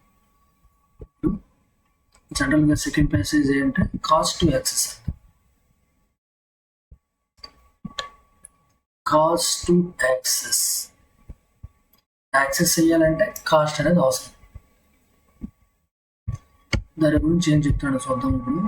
జనరల్గా సెకండ్ ప్యాసేజ్ ఏంటంటే cost to access. Cost to access చేయాలంటే కాస్ట్ అనేది అవసరం. దాని గురించి ఏం చెప్తాడో చూద్దాం ఇప్పుడు.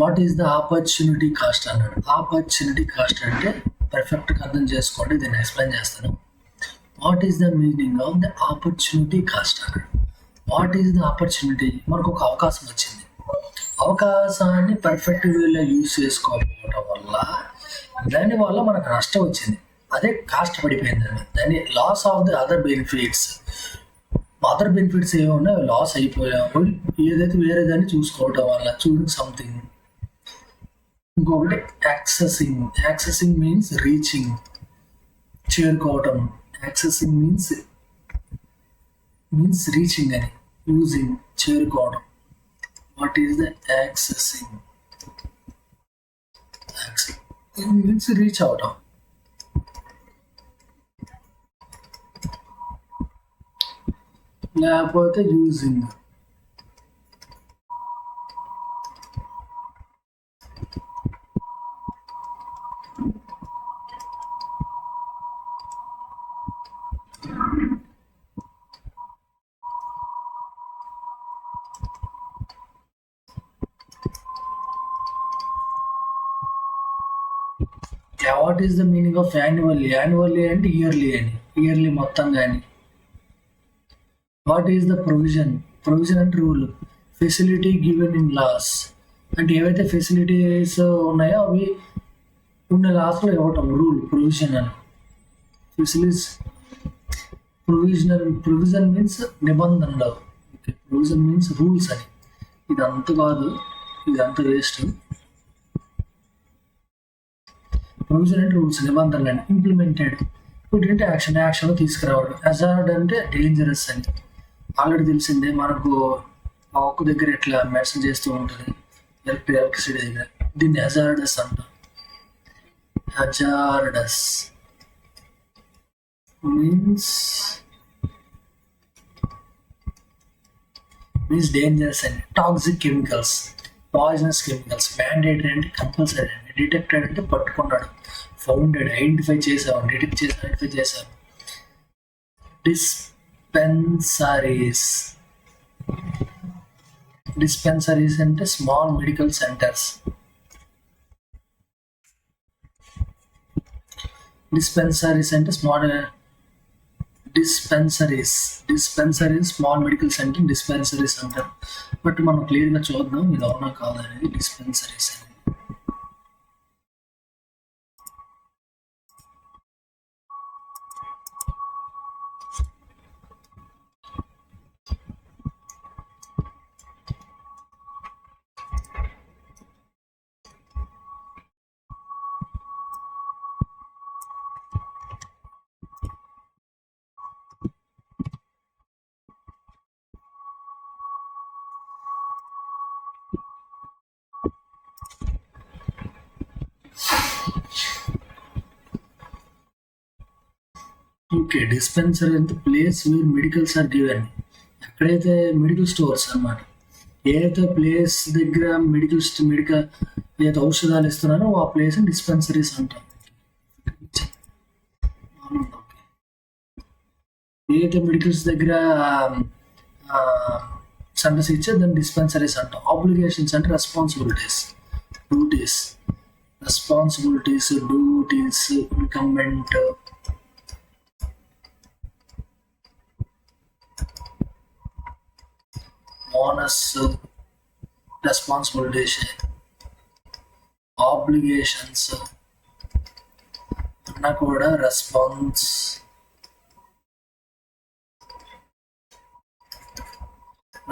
What is the opportunity cost అన్నాడు. ఆపర్చునిటీ కాస్ట్ అంటే పర్ఫెక్ట్గా అర్థం చేసుకోండి, దీన్ని ఎక్స్ప్లెయిన్ చేస్తాను. What is the meaning of the opportunity cost అన్నాడు. What is the opportunity? మనకు ఒక అవకాశం వచ్చింది, అవకాశాన్ని పర్ఫెక్ట్ వేలో యూజ్ చేసుకోకపోవడం వల్ల దానివల్ల మనకు నష్టం వచ్చింది, అదే కాస్ట్ పడిపోయింది. దాన్ని loss of the other benefits ఏమన్నా లాస్ అయిపోయాము, ఏదైతే వేరే దాన్ని చూసుకోవటం వల్ల, చూడింగ్ సంథింగ్. ఇంకొకటి యాక్సెసింగ్ మీన్స్ రీచింగ్, చేరుకోవటం. యాక్సెసింగ్ మీన్స్ రీచింగ్ అని, యూజింగ్, చేరుకోవడం. What is the accessing means reach అవటం. లేకపోతే using. What is the meaning of annually? Annually అంటే ఇయర్లీ అని, ఇయర్లీ మొత్తం కానీ. What is the provision? Provision అంటే rule. Facility given in laws అంటే ఏవైతే ఫెసిలిటీస్ ఉన్నాయో అవి ఉన్న లాస్లో ఇవ్వటం రూల్, ప్రొవిజన్ అని. ఫెసిలిటీస్ ప్రొవిజన్ మీన్స్ నిబంధనలు. ప్రొవిజన్ మీన్స్ రూల్స్ అని. ఇదంత కాదు, ఇదంత వేస్ట్. ప్రొవిజన్ అంటే రూల్స్, నిబంధనలు అని. ఇంప్లిమెంటెడ్ పుట్ అంటే యాక్షన్, యాక్షన్లో తీసుకురావడం. హజార్డ్ అంటే డేంజరస్ అని. ఆల్రెడీ తెలిసిందే మనకు ఆ ఒక్క దగ్గర ఎట్లా మెడిసిన్ చేస్తూ ఉంటుంది ఎలక్ట్రిసిటీ దగ్గర. దీన్ని హజార్డస్ అంటాం. హజార్డస్ మీన్స్ డేంజరస్ అండి. Toxic chemicals, poisonous chemicals. Mandatory అంటే కంపల్సరీ అండి. డిటెక్టెడ్ అంటే పట్టుకున్నాడు, ఫౌండెడ్ ఐడెంటిఫై చేసాం, డిటెక్ట్ చేసి ఐడెంటిఫై చేసాం. డిస్పెన్సరీస్. డిస్పెన్సరీస్ అంటే స్మాల్ మెడికల్ సెంటర్స్. డిస్పెన్సరీస్ అంటే small dispensaries small medical centre dispensaries అంటారు. బట్ మనం క్లియర్గా చూద్దాం ఇది అవునా కాదనేది. డిస్పెన్సరీస్ అనేది ఓకే. డిస్పెన్సరీ అంటే place where medicals are given. ఎక్కడైతే మెడికల్ స్టోర్స్ అన్నమాట. ఏదైతే ప్లేస్ దగ్గర మెడికల్ ఏదైతే ఔషధాలు ఇస్తున్నారో ఆ ప్లేస్ డిస్పెన్సరీస్ అంటాం. ఏదైతే మెడికల్స్ దగ్గర సెంటర్స్ ఇచ్చే దాన్ని డిస్పెన్సరీస్ అంటాం. ఆబ్లిగేషన్స్ అంటే responsibilities, duties. Responsibilities, duties, incumbent, onus, responsibilities, obligations అన్నా కూడా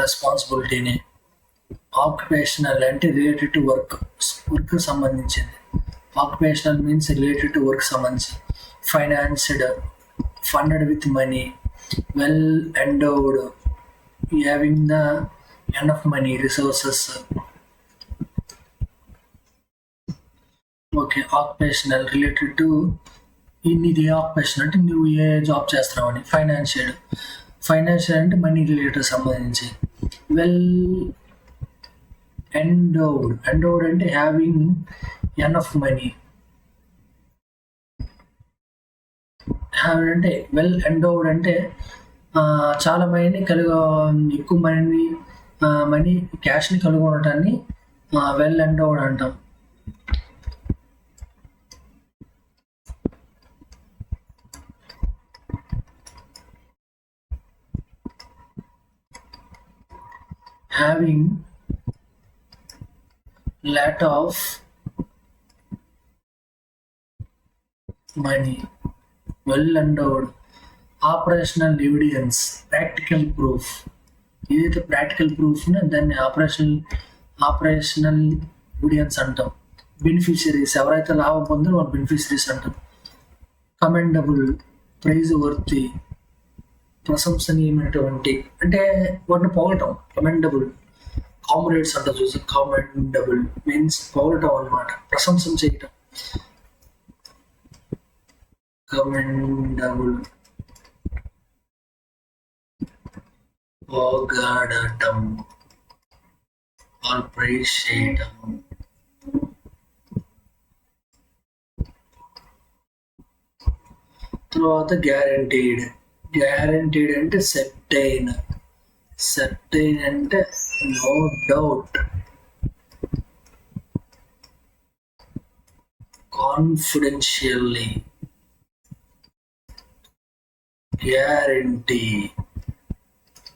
రెస్పాన్సిబిలిటీని. ఆక్యుపేషనల్ అంటే రిలేటెడ్ టు వర్క్ సంబంధించింది. Occupational means related to work సంబంధించి. Financed, funded with money. Well endowed, having the enough money, resources. Okay. Occupational related to ఇది occupation అంటే నువ్వు ఏ జాబ్ చేస్తున్నావు అని. ఫైనాన్షియల్ అంటే మనీ రిలేటెడ్ సంబంధించి. వెల్ ఎండోవ్డ్ అంటే హ్యావింగ్ ఎనఫ్ మనీ. అంటే వెల్ ఎండోవ్డ్ అంటే చాలా మనీని ఎక్కువ మనీ క్యాష్ని కలిగి ఉండటాన్ని వెల్ ఎండోవ్డ్ అంటాం. Having lot of money, well endowed. Operational evidence, practical proof. ఏదైతే ప్రాక్టికల్ ప్రూఫ్ దాన్ని ఆపరేషనల్ ఎవిడెన్స్ అంటాం. బెనిఫిషరీస్, ఎవరైతే లాభం పొందారో వాళ్ళు బెనిఫిషరీస్ అంటాం. కమెండబుల్, ప్రైజ్ వర్తి, ప్రశంసనీయమైనటువంటి అంటే వాటిని పొగటం. కమెండబుల్. కామ్రేడ్స్ అంటారు చూసి. కమెండబుల్ మీన్స్ పొగటం అన్నమాట, ప్రశంసన చేయటం. కమెండబుల్, పొగడటం, ప్రైజ్ చేయటం. తర్వాత గ్యారంటీడ్ అంటే సర్టైన్ అంటే నో డౌట్. కాన్ఫిడెన్షియల్లీ, గ్యారంటీ,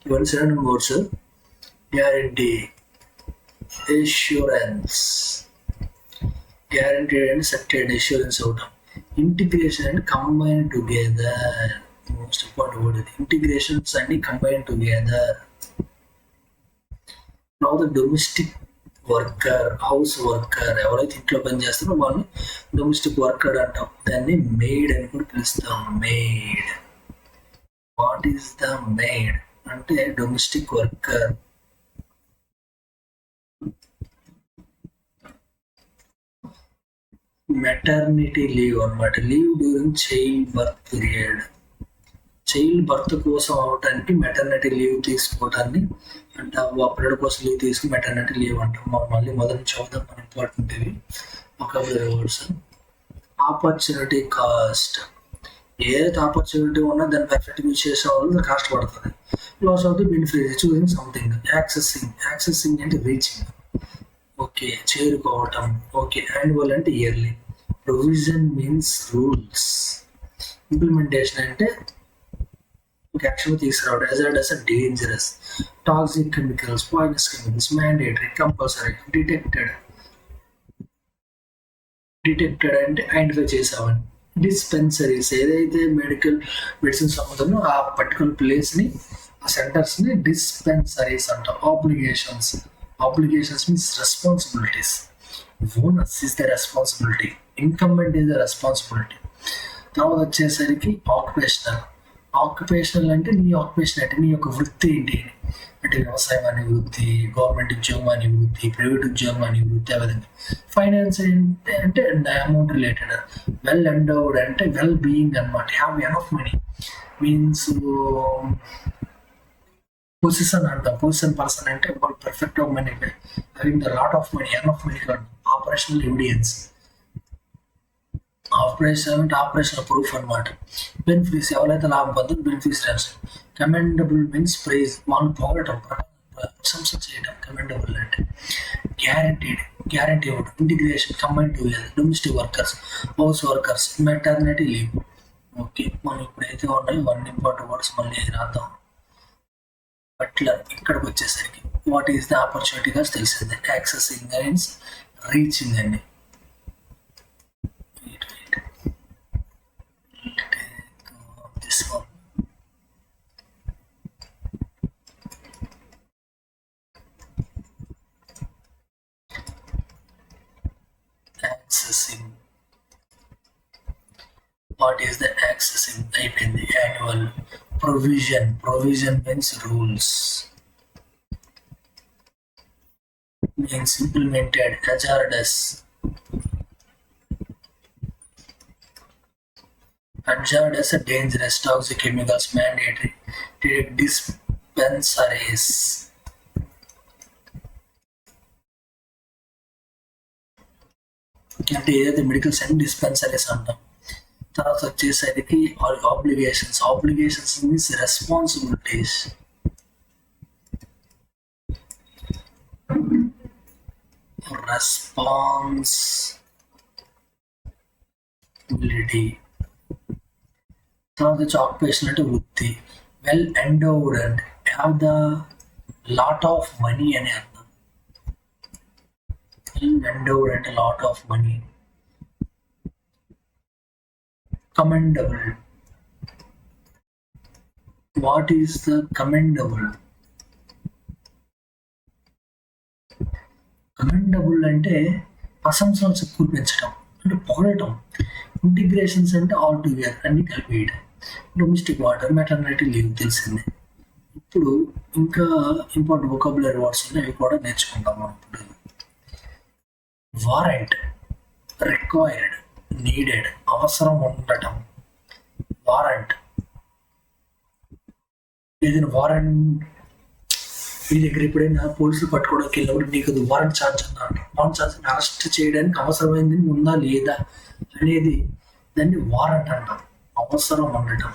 ఇవన్నీ సరైన words. Guarantee, assurance, guaranteed and certain assurance అవటం. Integration and combine together, most important word ఇది. ఇంటిగ్రేషన్స్ అన్ని combine together. Now the domestic worker, house worker, ఎవరైతే ఇంట్లో పని చేస్తారో వాళ్ళని డొమెస్టిక్ వర్కర్ అంటాం. దాన్ని మెయిడ్ అని కూడా పిలుస్తాం. Maid. What is the maid అంటే డొమెస్టిక్ వర్కర్. మెటర్నిటీ లీవ్ అన్నమాట. Leave during child birth period. Child birth కోసం అవటానికి మెటర్నిటీ లీవ్ తీసుకోవటాన్ని అంటే ఆ పిల్లల కోసం లీవ్ తీసుకుని మెటర్నిటీ లీవ్ అంటాం. మనం మళ్ళీ మొదటి చదువుదాం, మన ఇంపార్టెంట్ ఇవి ఒక వర్డ్స్. ఆపర్చునిటీ కాస్ట్, ఏదైతే ఆపర్చునిటీ ఉన్నా దాన్ని పర్ఫెక్ట్ యూజ్ చేసే వాళ్ళు కాస్ట్ పడుతుంది. Loss of the benefit, choosing something. Accessing అంటే రీచింగ్, ఓకే, చేరుకోవటం. ఓకే, యాన్యువల్ అంటే yearly. Provision means rules. Implementation అంటే యాక్షన్ తీసుకురావడం. హజార్డస్ అంటే dangerous. Toxic chemicals, poisonous chemicals, mandatory, compulsory. Detected అంటే ఐడెంటిఫై చేసామని. డిస్పెన్సరీస్, ఏదైతే మెడిసిన్స్ అమ్ముతుందో ఆ పర్టికులర్ ప్లేస్ని, ఆ సెంటర్స్ని డిస్పెన్సరీస్ అంటాం. Obligations means responsibilities. Onus is the responsibility. Incumbent is the responsibility. తర్వాత వచ్చేసరికి ఆక్యుపేషనల్ అంటే నీ ఆక్యుపేషన్ అంటే నీ యొక్క వృత్తి ఏంటి అంటే వ్యవసాయం అనే వృత్తి, గవర్నమెంట్ ఉద్యోగం అనే వృత్తి, ప్రైవేట్ ఉద్యోగం అనే వృత్తి. ఆ విధంగా ఫైనాన్స్ అంటే అమౌంట్ రిలేటెడ్. వెల్ ఎండోవ్డ్ అంటే వెల్ బీయింగ్ అనమాట. Have enough money means position అంటాం. పర్సన్ అంటే perfect of money, having the lot of money, an of money. Operational evidence, operational proof అనమాట. బెనిఫిట్స్, ఎవరైతే లాభం పొందుతారో బెనిఫిట్స్ రాస్తారు. కమెండబుల్ మీన్స్ ప్రైజ్, వాళ్ళు పొగడటం, ప్రశంస చేయడం. కమెండబుల్ అంటే గ్యారంటీ ఇవ్వడం. Integration, combine together. Domestic workers, house workers, maternity leave. Okay, మనం ఇప్పుడైతే ఉన్నాయో వన్ ఇంపార్టెంట్ వర్డ్స్ మళ్ళీ రాద్దాం. బట్లర్, ఇక్కడికి వచ్చేసరికి వాట్ ఈస్ ద ఆపర్చునిటీగా తెలిసింది. యాక్సెసింగ్ మీన్స్ రీచింగ్ అండి. Accessing. What is the accessing? అయిపోయింది. Annual. Provision means rules. Means implemented. Hazardous are dangerous. Toxic chemicals, mandatory. Dispensaries. అంటే ఏదైతే మెడికల్స్ అండ్ డిస్పెన్సరీస్ అంటాం. తర్వాత వచ్చేసరికి ఆబ్లిగేషన్స్ మీన్స్ రెస్పాన్సిబిలిటీస్. రెస్పాన్సిబిలిటీ. తర్వాత వచ్చి ఆక్యుపేషన్ అంటే వృత్తి. Well endowed and have the lot of money అని అర్థం. వెల్ ఎండోవ్డ్ అంటే lot of money. Commendable. What is the commendable? Commendable అంటే ప్రశంసలు కురిపించడం అంటే పొగడటం. ఇంటిగ్రేషన్స్ అంటే ఆల్ టుగెదర్ అన్ని కలిపేయడం. డొమెస్టిక్ వాటర్, మెటర్నిటీ లీవ్ తెలిసిందే. ఇప్పుడు ఇంకా ఇంపార్టెంట్ వొకాబులరీ వర్డ్స్ ఉన్నాయి, అవి కూడా నేర్చుకుంటాం మనం ఇప్పుడు. వారెంట్, రిక్వైర్డ్, నీడెడ్, అవసరం ఉండటం. వారెంట్, ఏదైనా వారెంట్ మీ దగ్గర ఎప్పుడైనా పోలీసులు పట్టుకోవడానికి వెళ్ళినప్పుడు నీకు అది వారెంట్ ఛార్జ్ అన్నాడు. వారెంట్ ఛార్జ్ అరెస్ట్ చేయడానికి అవసరమైంది ఉందా లేదా అనేది దాన్ని వారెంట్ అంటాం. అవసరం ఉండటం.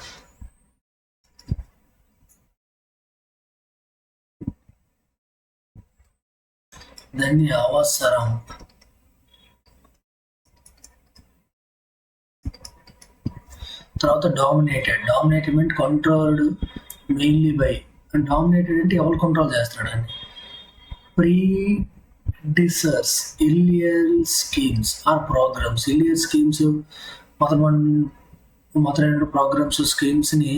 దాన్ని అవసరం. తర్వాత డామినేటెడ్ అంటే కంట్రోల్డ్ మెయిన్లీ బై. డామినేటెడ్ అంటే ఎవరు కంట్రోల్ చేస్తాడని. ప్రీడిసర్స్ ఇలియర్ స్కీమ్స్ ఆర్ ప్రోగ్రామ్స్. ఇలియర్ స్కీమ్స్ మొదలైన ప్రోగ్రామ్స్ స్కీమ్స్ని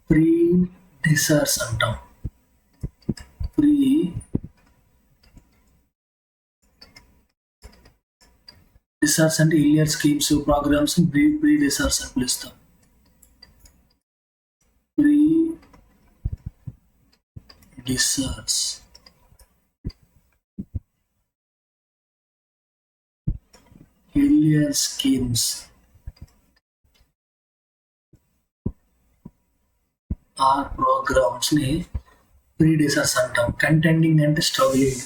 ప్రీడిసర్స్ అంటాం. ప్రీడిసర్స్ అంటే ఇలియర్ స్కీమ్స్ ప్రోగ్రామ్స్ ప్రీడిసర్స్ అని పిలుస్తాం. ప్రీడిసర్స్ ఇలియర్ స్కీమ్స్ ఆర్ ప్రోగ్రామ్స్ ని ప్రీడిసర్స్ అంటాం. కంటెండింగ్ అంటే స్ట్రగులింగ్.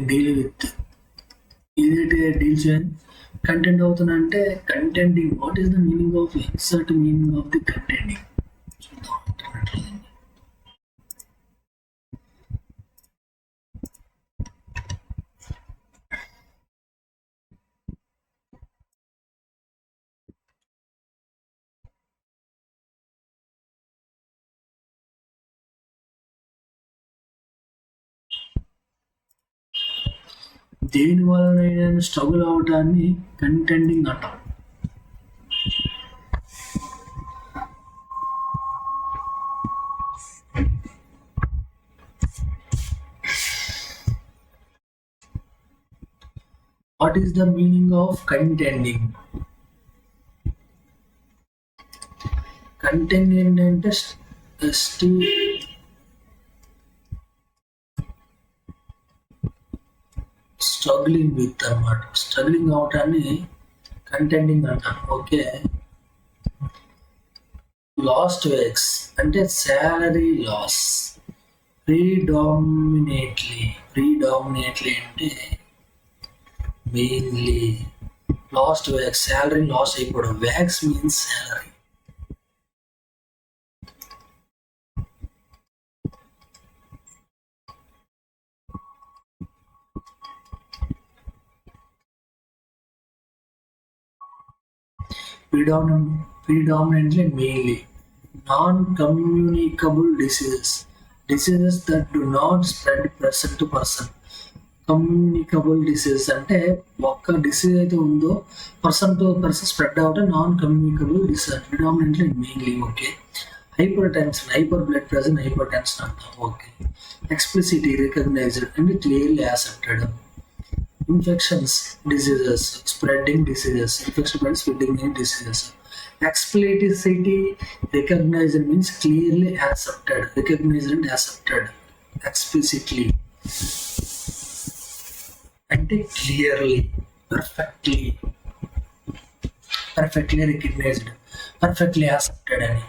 Deal with. ఏదైతే డీల్ చేయండి కంటెంట్ అవుతుందంటే contending. What is the meaning of insert meaning of the contending చూద్దాం. దేని వలన స్ట్రగుల్ అవటాన్ని కంటెండింగ్ అంటాం. What is the meaning of contending? Contending అంటే స్ట్రగ్లింగ్ విత్ అన్నమాట. స్ట్రగ్లింగ్ అవటాన్ని కంటెండింగ్ అంటాం. ఓకే. లాస్ట్ వేక్స్ అంటే శాలరీ లాస్. ప్రీడామినేట్లీ అంటే mainly. Lost wages salary loss అయిపోవడం. Wages means salary. Predominantly mainly. Non-communicable diseases that do not spread person to person. Communicable disease అంటే ఒక్క disease అయితే ఉందో పర్సన్ టు పర్సన్ స్ప్రెడ్ అవడం non communicable disease. Predominantly mainly. Okay. Hyper blood pressure, hypertension అంటాం. Okay. Explicitly recognised and clearly accepted. Infections diseases spreading diseases. Spreading diseases. Explicitly recognised means clearly accepted. Recognised and accepted. Explicitly అంటే clearly, perfectly recognised, perfectly accepted అని.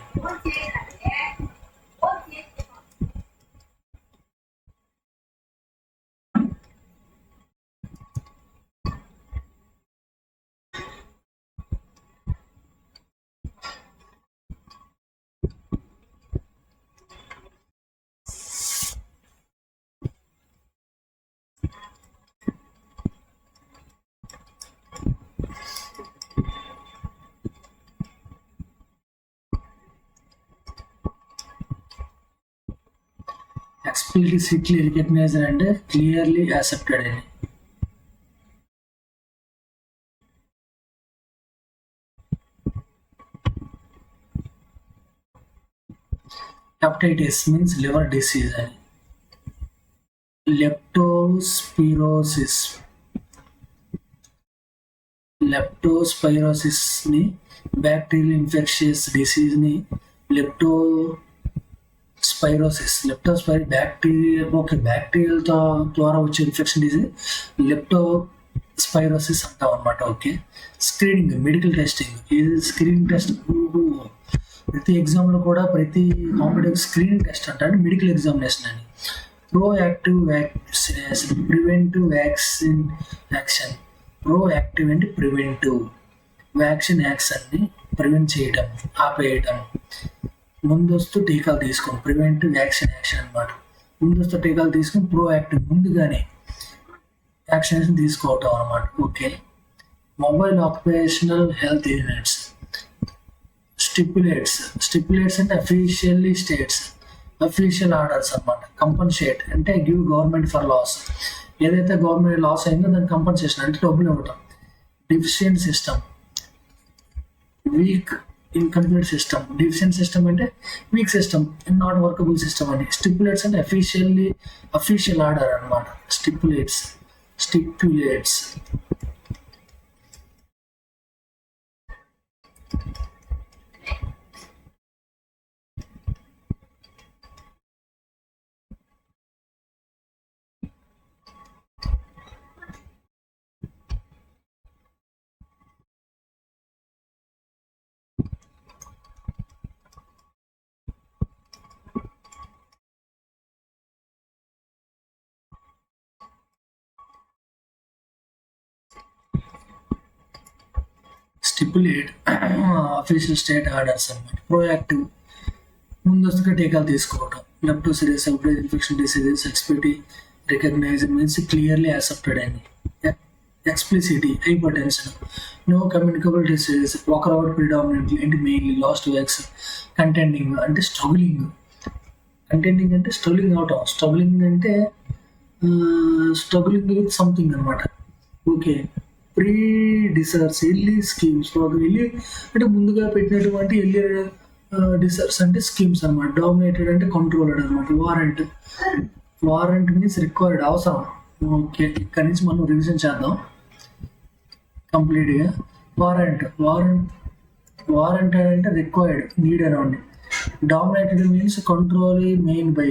Explicitly recognised అంటే clearly accepted అని. Hepatitis means liver disease అని. Leptospirosis ని bacterial infections disease ని bacterial ద్వారా వచ్చే infection disease leptospirosis అంటాం అనమాట. ఓకే. Screening medical testing. ఇది స్క్రీనింగ్ టెస్ట్ ప్రతి ఎగ్జామ్లో కూడా ప్రతి కాంపిటేటివ్ స్క్రీనింగ్ టెస్ట్ అంటారు మెడికల్ ఎగ్జామినేషన్ అని. Proactive vaccination, preventive vaccine action. Proactive అంటే ప్రివెంటివ్, వ్యాక్సిన్ యాక్షన్ని ప్రివెంట్ చేయటం, ఆపేయటం. ముందస్తు టీకాలు తీసుకొని ప్రివెంటివ్ వ్యాక్సిన్ యాక్షన్ అనమాట. ముందస్తు టీకాలు తీసుకొని ప్రోయాక్టివ్ ముందుగానే వ్యాక్సినేషన్ తీసుకోవటం అనమాట. Okay. Mobile occupational health units. Stipulates అంటే అఫీషియల్లీ స్టేట్స్, అఫీషియల్ ఆర్డర్స్ అన్నమాట. కంపన్సేట్ అంటే గివ్ గవర్నమెంట్ ఫర్ లాస్, ఏదైతే గవర్నమెంట్ లాస్ అయిందో దానికి కంపన్సేషన్ అంటే డబ్బులు ఇవ్వటం. Deficient system, weak incomplete system. Deficient system అంటే weak system, not workable system అని. స్టిపులేట్స్ అంటే అఫీషియల్ ఆర్డర్ అనమాట. Stipulates. Stipulate official state orders అనమాట. ప్రోయాక్టివ్, ముందస్తుగా టీకాలు తీసుకోవడం. Leptospirosis, outbreak infection diseases, explicitly recognise means clearly accepted అని. ఎక్స్ప్లిసిటీ, hypertension, no communicable diseases, వాకర్ అవుట్ ప్రిడామినెంట్లీ అంటే మెయిన్లీ. లాస్ట్ వేక్స్, కంటెండింగ్ అంటే స్ట్రగులింగ్. కంటెండింగ్ అంటే స్ట్రగులింగ్ అవటం. స్ట్రగులింగ్ అంటే స్ట్రగులింగ్ విత్ సంథింగ్ అనమాట. Okay. Precursors, early schemes. Early అంటే ముందుగా పెట్టినటువంటి ఎర్లీ డిసర్స్ అంటే స్కీమ్స్ అనమాట. డామినేటెడ్ అంటే కంట్రోల్డ్ అనమాట. వారెంట్ మీన్స్ రిక్వైర్డ్, అవసరం. ఓకే, ఇక్కడి నుంచి మనం రివిజన్ చేద్దాం కంప్లీట్గా. వారెంట్ అంటే required, need around. Dominated means control main by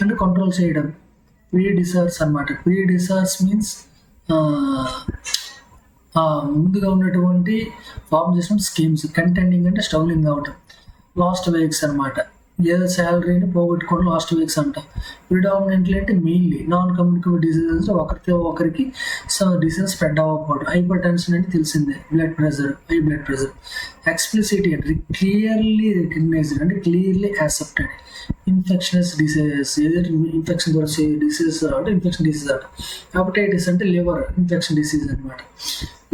అంటే కంట్రోల్ చేయడం. ప్రీ డిసర్స్ అనమాట. ప్రీ డిసర్స్ మీన్స్ ముందుగా ఉన్నటువంటి ఫార్మ్ చేసిన స్కీమ్స్. కంటెండింగ్ అంటే స్ట్రగులింగ్ అవటం. లాస్ట్ వేక్స్ అనమాట. ఏదో శాలరీని పోగొట్టుకోవడం లాస్ట్ వీక్స్ అంట. ప్రిడామినెంట్లీ అంటే మెయిన్లీ. నాన్ కమ్యూనికబుల్ డిసీజెస్ ఒకరితో ఒకరికి డిసీజ్ స్ప్రెడ్ అవ్వకపోవడం. హైపర్ టెన్షన్ అంటే తెలిసిందే, హై బ్లడ్ ప్రెషర్. ఎక్స్ప్లిసిటీ అంటే క్లియర్లీ రికగ్నైజ్డ్ అంటే క్లియర్లీ యాక్సెప్టెడ్. ఇన్ఫెక్షనస్ డిసీజెస్, ఏదైతే ఇన్ఫెక్షన్ ద్వారా డిసీజెస్ అంటే ఇన్ఫెక్షన్ డిసీజ్ అంట. హెపటైటిస్ అంటే లివర్ ఇన్ఫెక్షన్ డిసీజ్ అనమాట.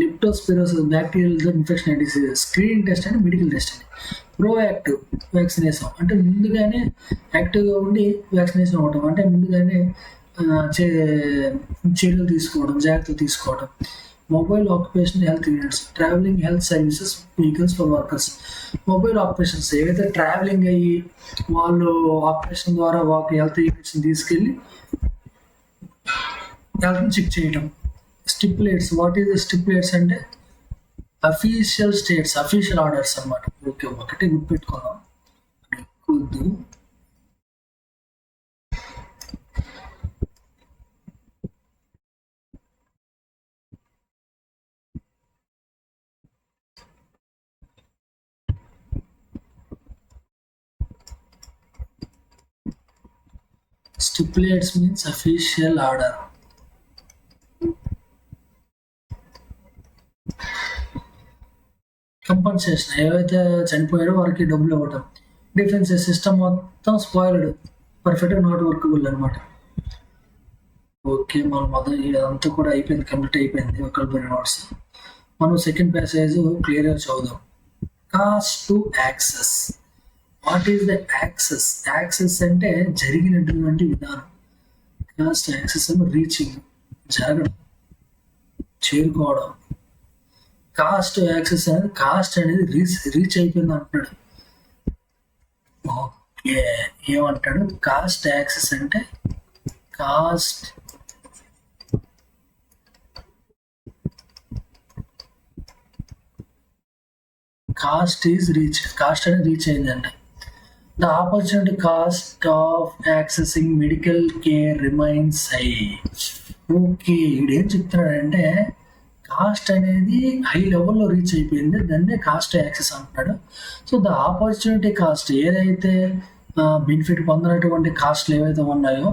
Leptospirosis bacterial infection diseases. Screening test అంటే మెడికల్ టెస్ట్ అని. ప్రోయాక్టివ్ వ్యాక్సినేషన్ అంటే ముందుగానే యాక్టివ్గా ఉండి వ్యాక్సినేషన్ అవ్వడం అంటే ముందుగానే చర్యలు తీసుకోవడం, జాగ్రత్తలు తీసుకోవడం. Mobile occupation health units, travelling health services vehicles for workers. Mobile occupations ఏవైతే ట్రావెలింగ్ అయ్యి వాళ్ళు ఆక్యుపేషన్ ద్వారా వాళ్ళకి హెల్త్ యూనిట్స్ని తీసుకెళ్ళి హెల్త్ని చెక్ చేయడం. స్టిపులేట్స్, వాట్ ఈస్ ద స్టిపులేట్స్ అంటే అఫీషియల్ స్టేట్స్, అఫీషియల్ ఆర్డర్స్ అనమాట. ఓకే, ఒకటి గుర్తుపెట్టుకుందాం. ఎక్కువద్దు. Stipulates means official order. Compensation, ఏవైతే చనిపోయారో వారికి డబ్బులు ఇవ్వటం. డిఫెన్స్ సిస్టమ్ మొత్తం స్పాయిల్డ్, పర్ఫెక్ట్గా నాట్ వర్కబుల్ అనమాట. ఓకే, మనం అదంతా కూడా అయిపోయింది, కంప్లీట్ అయిపోయింది వొకాబులరీ నోట్స్. మనం సెకండ్ ప్యాసేజ్ క్లియర్గా చదువుదాం. Cost to access. What is the access? Access అంటే జరిగినటువంటి విధానం. కాస్ట్ యాక్సెస్ అంటే రీచింగ్, జరగడం, చేరుకోవడం. కాస్ట్ యాక్సెస్ అనేది కాస్ట్ అనేది రీచ్ అయిపోయింది అంటున్నాడు. ఓకే, ఏమంటాడు? కాస్ట్ యాక్సెస్ అంటే కాస్ట్ ఈజ్ రీచ్. కాస్ట్ అనేది రీచ్ అయిందంట. The opportunity cost of accessing medical care remains high. Okay, ఇదేం చెప్తున్నాడంటే కాస్ట్ అనేది హై లెవెల్లో రీచ్ అయిపోయింది, దాన్నే కాస్ట్ యాక్సెస్ అంటున్నాడు. సో ద ఆపర్చునిటీ కాస్ట్, ఏదైతే బెనిఫిట్ పొందినటువంటి కాస్ట్లు ఏవైతే ఉన్నాయో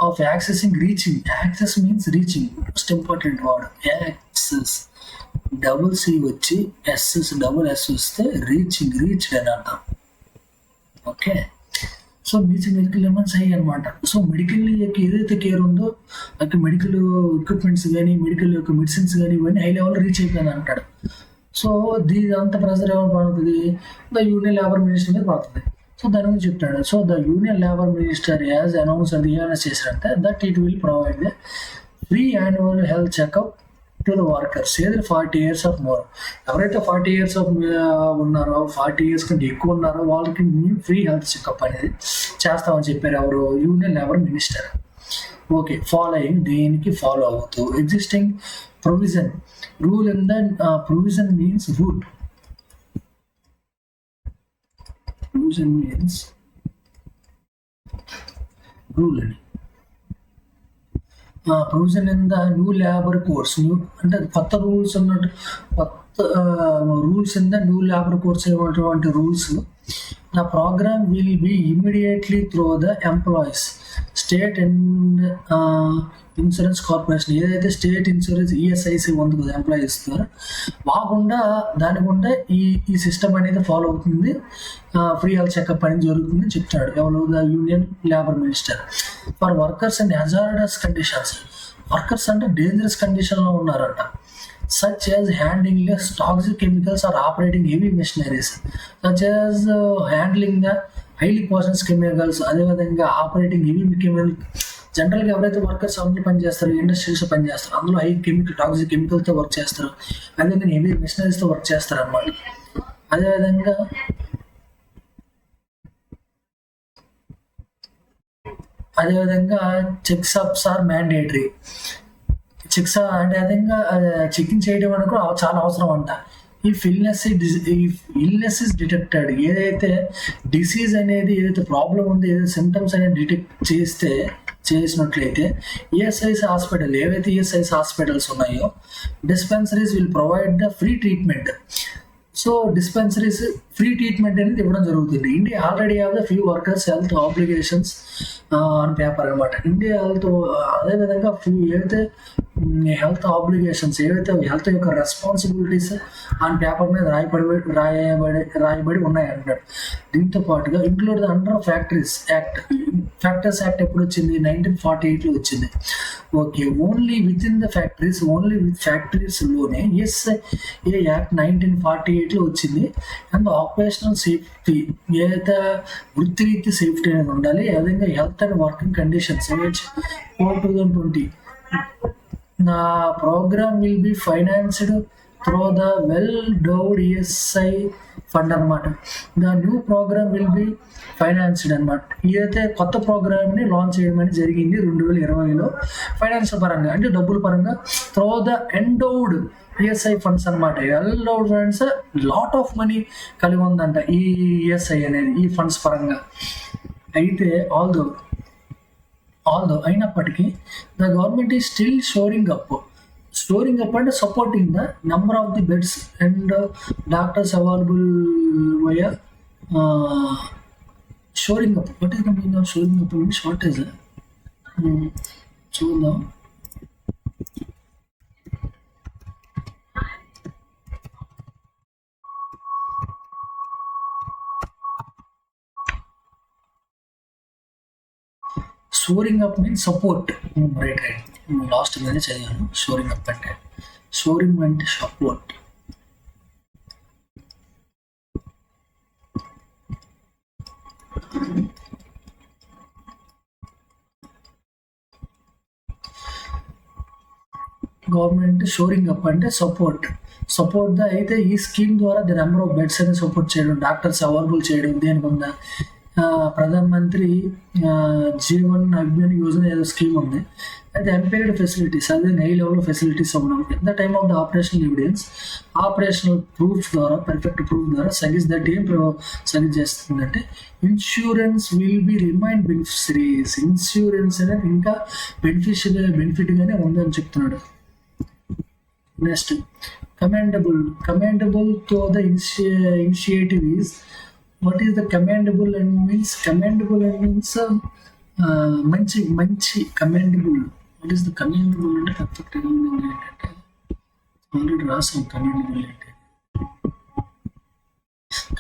of accessing, reaching. Access means reaching, most important word. Access double C వచ్చి డబుల్ ఎస్ వస్తే రీచింగ్, రీచ్డ్ అని అర్థం. ఓకే, సో మెడికల్ ఎలిమెంట్స్ అయ్యాయి అనమాట. సో మెడికల్ యొక్క ఏదైతే కేర్ ఉందో అక్కడ మెడికల్ ఎక్విప్మెంట్స్ కానీ మెడికల్ యొక్క మెడిసిన్స్ కానీ ఇవన్నీ హై లెవెల్ రీచ్ అయిపోయింది అంటాడు. సో దీని అంత ప్రెజర్ ఎవరు పడుతుంది, ద యూనియన్ లేబర్ మినిస్టర్ మీద పడుతుంది. సో దాని గురించి చెప్తాడు. So the union labour minister as announce అది ఏమైనా చేశారంటే that it will provide the free annual health checkup to the workers ఏదైనా 40 years ఆఫ్ మోర్. ఎవరైతే 40 years ఆఫ్ ఉన్నారో 40 years కంటే ఎక్కువ ఉన్నారో వాళ్ళకి ఫ్రీ హెల్త్ చెకప్ అనేది చేస్తామని చెప్పారు ఎవరు, union labour minister. Okay, following దేనికి ఫాలో అవుతూ existing provision rule in the provision means rule. Provision means rule అని provision in the new labour codes. New అంటే కొత్త రూల్స్ ఉన్నట్టు, కొత్త rules in the new labour codes అయినటువంటి rules. The programme will be immediately through the employees state and insurance corporation. ఏదైతే state insurance ESIC ఉంది కదా employees దాని గుండా ఈ సిస్టమ్ అనేది ఫాలో అవుతుంది. ఫ్రీ హెల్త్ చెకప్ అనేది జరుగుతుంది చెప్తాడు ఎవరు, the union labour minister. For workers and hazardous conditions. Workers అంటే డేంజరస్ కండిషన్లో ఉన్నారంట. such as handling less toxic chemicals or operating heavy machineries, such as handling the highly poisonous chemicals. అదేవిధంగా operating heavy chemical. జనరల్గా ఎవరైతే workers అందులో పనిచేస్తారో ఇండస్ట్రీస్లో పనిచేస్తారు అందులో high chemical toxic కెమికల్తో work చేస్తారు. అదేవిధంగా హెవీ మెషినరీస్తో వర్క్ చేస్తారు అన్నమాట. అదేవిధంగా చెక్అప్స్ ఆర్ మ్యాండేటరీ. చెక్స్ అంటే అదేవిధంగా చెకింగ్ చేయడం అనేది కూడా చాలా అవసరం అంట. ఇఫ్ ఇల్నెస్ ఇస్ డిటెక్టెడ్, ఏదైతే డిసీజ్ అనేది ఏదైతే ప్రాబ్లం ఉందో ఏదైతే సిమ్టమ్స్ అనేది డిటెక్ట్ చేసినట్లయితే ఈఎస్ఐసి హాస్పిటల్ ఏవైతే ఈఎస్ఐసి హాస్పిటల్స్ ఉన్నాయో dispensaries will provide the free treatment. So dispensaries free treatment అనేది ఇవ్వడం జరుగుతుంది. India already have the few workers health obligations on paper అనమాట. ఇండియా అదేవిధంగా ఏవైతే హెల్త్ ఆబ్లిగేషన్స్ ఏవైతే హెల్త్ యొక్క రెస్పాన్సిబిలిటీస్ ఆన్ పేపర్ మీద రాయబడి ఉన్నాయి అంటాడు. దీంతో పాటుగా include the under factories act ఎప్పుడు వచ్చింది, 1948లో వచ్చింది. Okay, only with in the factories, only with ఫ్యాక్టరీస్లోనే ఎస్ఐఏ యాక్ట్ 1948లో వచ్చింది. అండ్ ఆపరేషనల్ సేఫ్టీ ఏదైతే వృత్తిరీతి సేఫ్టీ అనేది ఉండాలి. అదేవిధంగా health and working conditions 2020. The program will be financed through the well-endowed ESI fund అనమాట. The new program will be financed అనమాట. ఇదైతే కొత్త ప్రోగ్రామ్ని లాంచ్ చేయడం అనేది జరిగింది 2020లో ఫైనాన్షియల్ పరంగా, అంటే డబ్బుల పరంగా through the endowed ESI funds అనమాట. Endowed funds lot of money కలిగి ఉందంట ఈ ఈఎస్ఐ అనేది ఈ ఫండ్స్ పరంగా. అయితే ఆల్దో అయినప్పటికీ the government is still shoring up అంటే supporting the number of the beds and doctors available via shoring up. What is the meaning of shoring up అంటే షార్టేజ్ చూద్దాం. Shoring up means support. Right last అనేది చదివాను. Shoring up అంటే support. Government shoring up అంటే support అయితే ఈ scheme ద్వారా the number of beds అనేది సపోర్ట్ చేయడం, డాక్టర్స్ అవైలబుల్ చేయడం. దేనికి ఉందా, ప్రధాన మంత్రి జీవన్ అభియాన్ యోజన ఏదో స్కీమ్ ఉంది. అయితే ఎంపైర్డ్ ఫెసిలిటీస్ అదే హై లెవెల్ ఫెసిలిటీస్ ఉన్నాం. At the time of the operational evidence operational proof ద్వారా పర్ఫెక్ట్ ప్రూఫ్ ద్వారా సజెస్ట్ చేస్తుందంటే insurance will be remind beneficiaries. Insurance అనేది ఇంకా బెనిఫిట్గానే ఉందని చెప్తున్నాడు. Next commendable to the initiative is. What is the commendable and means మంచి commendable. What is the commendable అంటే పర్ఫెక్ట్ ఏంటంటే ఆల్రెడీ రాసాం.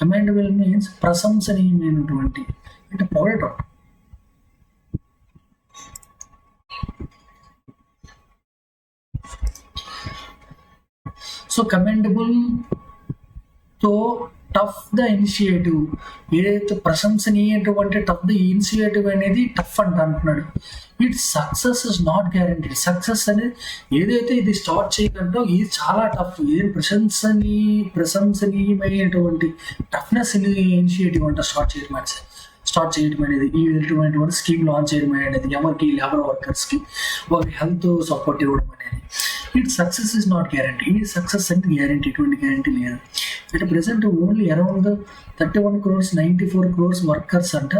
commendable మీన్స్ ప్రశంసనీయమైనటువంటి, అంటే అంటే పొగడటం. సో కమెండబుల్ తో టఫ్ ద ఇనిషియేటివ్, ఏదైతే ప్రశంసనీయటువంటి టఫ్ ద ఇనిషియేటివ్ అనేది టఫ్ అంటున్నాడు. It success is not guaranteed. Success అనేది ఏదైతే ఇది స్టార్ట్ చేయగలదో ఇది చాలా టఫ్. ఇది ప్రశంసనీయమైనటువంటి టఫ్నెస్ ఇనిషియేటివ్ అంట స్టార్ట్ చేయడం అనేది ఈ విధమైనటువంటి స్కీమ్ లాంచ్ చేయడం అనేది ఎవరికి లేబర్ వర్కర్స్కి ఒక హెల్త్ సపోర్ట్ ఇవ్వడం అనేది. It success is not guarantee. ఇది సక్సెస్ అంటే గ్యారంటీ, ఎటువంటి గ్యారంటీ లేదు. అంటే present only around 31 crores 94 crores workers అంట.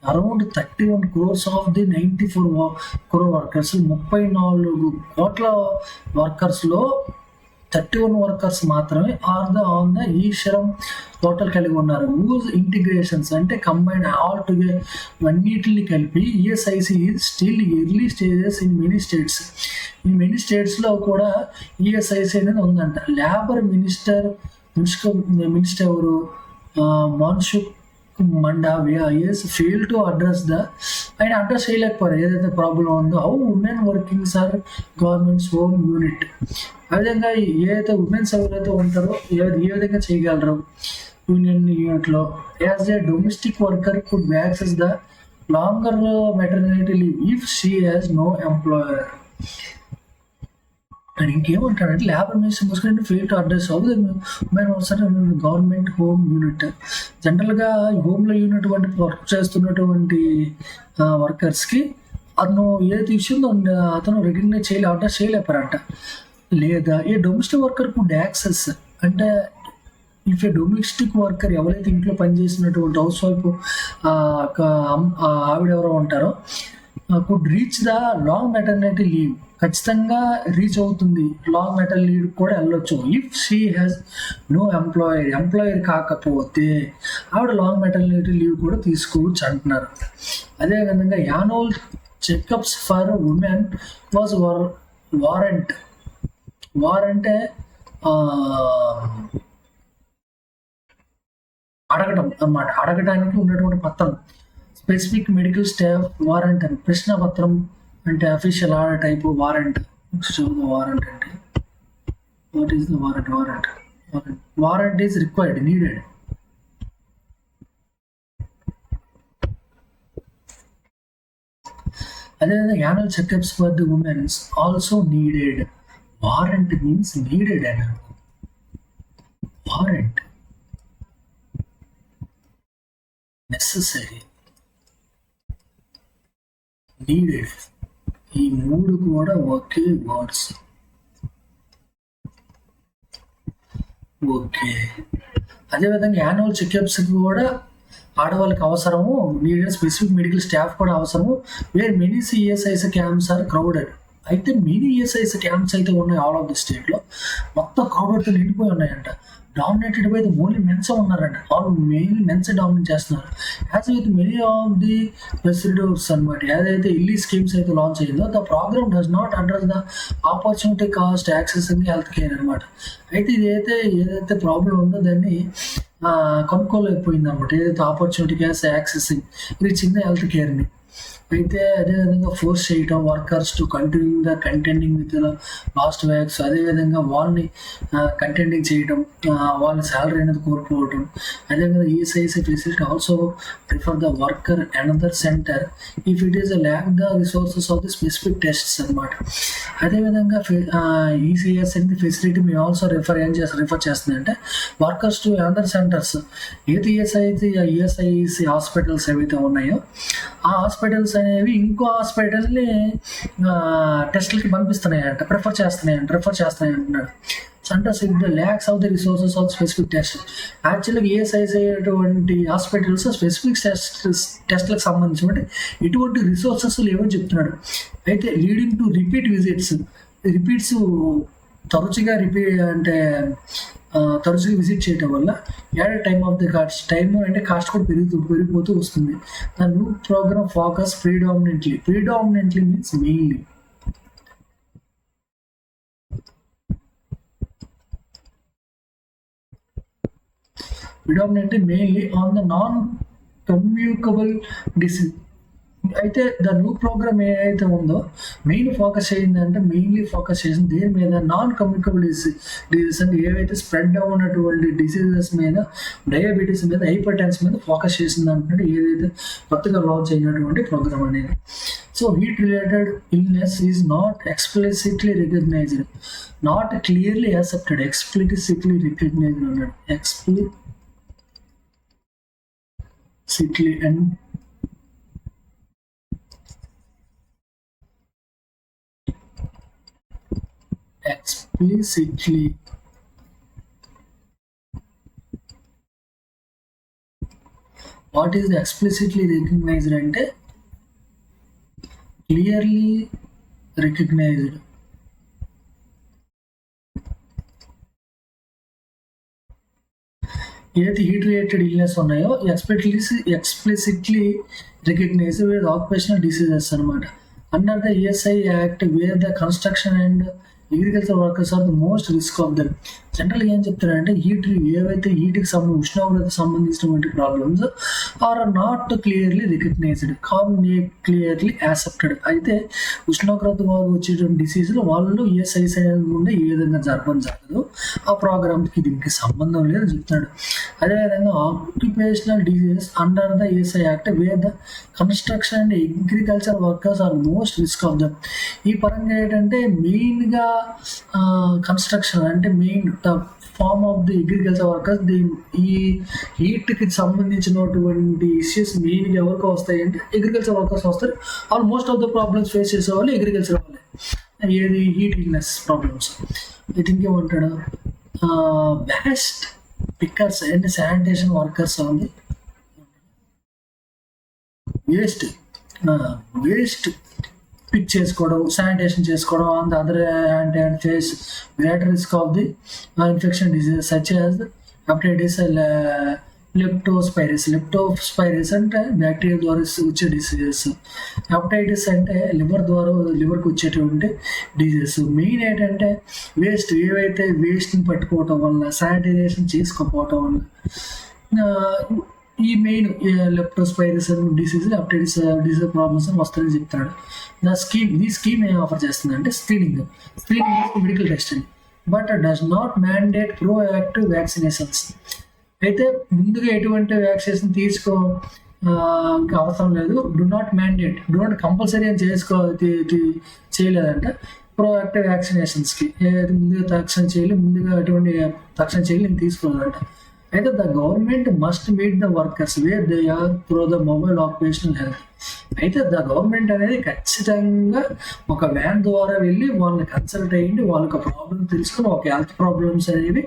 Around 31 crores of the 94 crore workers, 34 కోట్ల వర్కర్స్లో 31 వర్కర్స్ మాత్రమే on the e Shram total కలిగి ఉన్నారు. యూజ్ ఇంటిగ్రేషన్స్ అంటే కంబైన్ ఆల్ టుగెదర్ అన్నిటిని కలిపి ESIC still early stages in many states. ఈ మెనీ స్టేట్స్లో కూడా ఈఎస్ఐసి అనేది ఉందంట. లేబర్ మినిస్టర్ ఎవరు, Mansukh Mandaviya fail to address ఆయన అడ్రస్ చేయలేకపోయారు ఏదైతే ప్రాబ్లం ఉందో. How women workings are governments home unit. ఆ విధంగా ఏదైతే ఉమెన్స్ ఎవరైతే ఉంటారో ఏ విధంగా చేయగలరు యూనియన్ యూనిట్లో. As a domestic worker could access the longer maternity leave if she has no employer. And ఇంకేమంటాడంటే labour minister Muslim fail to address how the women వస్తారు గవర్నమెంట్ హోమ్ యూనిట్. జనరల్గా హోమ్లో యూనిట్ వంటి వర్క్ చేస్తున్నటువంటి వర్కర్స్కి అతను ఏదైతే ఇష్యూందో అతను రికగ్నైజ్ అడ్రస్ చేయలేపారంట. లేదా a domestic worker could access అంటే ఇఫ్ ఏ డొమెస్టిక్ వర్కర్ ఎవరైతే ఇంట్లో పనిచేసినటువంటి హౌస్ వైఫ్ ఆవిడ ఎవరో ఉంటారో could reach the long maternity leave, ఖచ్చితంగా రీచ్ అవుతుంది. లాంగ్ మెటర్నిటీ లీవ్ కూడా వెళ్ళొచ్చు. If she has no employer కాకపోతే ఆవిడ లాంగ్ మెటర్నిటీ లీవ్ కూడా తీసుకోవచ్చు అంటున్నారు. అదేవిధంగా annual checkups for women was వారంటే అడగటం అన్నమాట. అడగడానికి ఉన్నటువంటి పత్రం స్పెసిఫిక్ మెడికల్ స్టాఫ్ వారెంట్ అని. ప్రశ్న పత్రం అంటే official order type warrant. Warrant అంటే what is the warrant is required, needed. అదేవిధంగా annual checkups for the women's also needed. Warrant means needed అని. వారెంట్ నెసెసరీ, నీడెడ్, ఈ మూడు కూడా ఒకే వర్డ్స్. ఓకే. అదేవిధంగా యాన్యువల్ చెకప్స్ కూడా ఆడవాళ్ళకి అవసరము, నీడెడ్. స్పెసిఫిక్ మెడికల్ స్టాఫ్ కూడా అవసరము. Where many ESIC camps are crowded. అయితే మినీ ఈఎస్ఐసి క్యాంప్స్ అయితే ఉన్నాయి ఆల్ ఆఫ్ ది స్టేట్లో. మొత్తం క్రౌడెడ్తో నిండిపోయి ఉన్నాయంట. Dominated by the only men's ఉన్నారంట. ఆల్ మెయిన్లీ మెన్స్ డామినేట్ చేస్తున్నారు. As with many of the residues అనమాట. ఏదైతే ఇల్లీ స్కీమ్స్ అయితే లాంచ్ అయ్యిందో the programme does not address the opportunity cost accessing health care అనమాట. అయితే ఏదైతే ప్రాబ్లం ఉందో దాన్ని కనుక్కోలేకపోయింది అనమాట. ఏదైతే opportunity cost accessing reaching the health కేర్ని. అయితే అదేవిధంగా ఫోర్స్ చేయటం workers to contending with lost wax. అదేవిధంగా వాళ్ళని కంటెండింగ్ చేయటం, వాళ్ళ శాలరీ అనేది కోల్పోవటం. అదేవిధంగా ESIC facility also prefer the worker another centre if it is lakh the resources of the specific tests అనమాట. అదేవిధంగా ఈసీఎస్ అనేది ఫెసిలిటీ మేము ఆల్సో రిఫర్ చేస్తుంది అంటే వర్కర్స్ టు అనదర్ సెంటర్స్. ఏది ఈఎస్ఐసి హాస్పిటల్స్ ఏవైతే ఉన్నాయో ఆ హాస్పిటల్స్ అనేవి ఇంకో హాస్పిటల్ని టెస్ట్లకి పంపిస్తున్నాయంట, రిఫర్ చేస్తున్నాయి అంటున్నాడు. Centres with the lacks of the resources of specific test. యాక్చువల్గా ఈఎస్ఐసి అయ్యేటువంటి హాస్పిటల్స్ స్పెసిఫిక్ టెస్ట్లకు సంబంధించి ఎటువంటి రిసోర్సెస్ లేవని చెప్తున్నాడు. అయితే లీడింగ్ టు రిపీట్స్ తరచుగా విజిట్ చేయటం వల్ల add time of the time అంటే కాస్ట్ కూడా పెరిగిపోతూ వస్తుంది. The new programme focus predominantly means mainly mainly on the communicable disease. అయితే ద న్యూ ప్రోగ్రామ్ ఏదైతే ఉందో మెయిన్ ఫోకస్ చేసిందంటే మెయిన్లీ ఫోకస్ చేసింది దేని మీద, నాన్ కమ్యూనికబుల్ డిసీజెస్ అంటే ఏవైతే స్ప్రెడ్ అవునటువంటి డిసీజెస్ మీద, డయాబెటీస్ మీద, హైపర్ టెన్షన్ మీద ఫోకస్ చేసింది అంటున్నాడు ఏదైతే కొత్తగా లాంచ్ అయినటువంటి ప్రోగ్రామ్ అనేది. So heat related illness is not explicitly recognised, not clearly accepted, explicitly recognised అన్నాడు. Explicitly and explicitly. What is the explicitly recognized అంటే clearly recognized. ఏదైతే హీట్ రిలేటెడ్ ఇల్నెస్ ఉన్నాయో explicitly recognised with occupational diseases అనమాట. Under the ESI act where the construction and agriculture workers are the most risk of them. General ఏం చెప్తారంటే ఏవైతే హీట్కి ఉష్ణోగ్రత సంబంధించినటువంటి problems are not clearly recognised, clearly accepted. అయితే ఉష్ణోగ్రత ద్వారా వచ్చేటువంటి డిసీజులు వాళ్ళు ESI గుండా ఏ విధంగా జరగదు, ఆ ప్రోగ్రామ్కి దీనికి సంబంధం లేదని చెప్తాడు. అదేవిధంగా occupational diseases under the ESI act where the construction and agriculture workers are most risk of them. ఈ పరంగా ఏంటంటే మెయిన్గా కన్స్ట్రక్షన్ అంటే main farm of the agriculture workers, ఈ హీట్కి సంబంధించినటువంటి ఇష్యూస్ మెయిన్గా ఎవరికి వస్తాయి అంటే అగ్రికల్చర్ వర్కర్స్ వస్తారు. Almost of the problems face చేసే వాళ్ళు అగ్రికల్చర్ వాళ్ళే. ఏది హీట్ ఇల్నెస్ ప్రాబ్లమ్స్. అయితే ఇంకేమంటాడు, waste pickers and sanitation workers ఉంది. వేస్ట్ పిక్ చేసుకోవడం, శానిటేషన్ చేసుకోవడం, on the other hand face greater risk of the infection diseases such as hepatitis, leptospirosis అంటే బ్యాక్టీరియా ద్వారా వచ్చే డిసీజెస్, హెపటైటిస్ అంటే లివర్కి వచ్చేటువంటి డిసీజెస్. మెయిన్ ఏంటంటే ఏవైతే వేస్ట్ని పట్టుకోవటం వల్ల, శానిటైజేషన్ చేసుకోకపోవటం వల్ల ఈ main leptospirosis disease, hepatitis disease problems వస్తాయని చెప్తాడు. ఈ స్కీమ్ ఏం ఆఫర్ చేస్తుంది అంటే screening medical testing, but does not mandate proactive vaccinations. అయితే ముందుగా ఎటువంటి వ్యాక్సినేషన్ ఇంకా అవసరం లేదు. డు నాట్ కంపల్సరీ అని చేయలేదంట. ప్రోయాక్టివ్ వ్యాక్సినేషన్స్కి ఏదైతే ముందుగా తక్షణ చేయలేదు తీసుకోలేదంట. అయితే the government must meet the workers where they or through the mobile occupational health. అయితే ద గవర్నమెంట్ అనేది ఖచ్చితంగా ఒక వ్యాన్ ద్వారా వెళ్ళి వాళ్ళని కన్సల్ట్ అయ్యింది, వాళ్ళకి ప్రాబ్లమ్ తెలుసుకుని ఒక హెల్త్ ప్రాబ్లమ్స్ అనేవి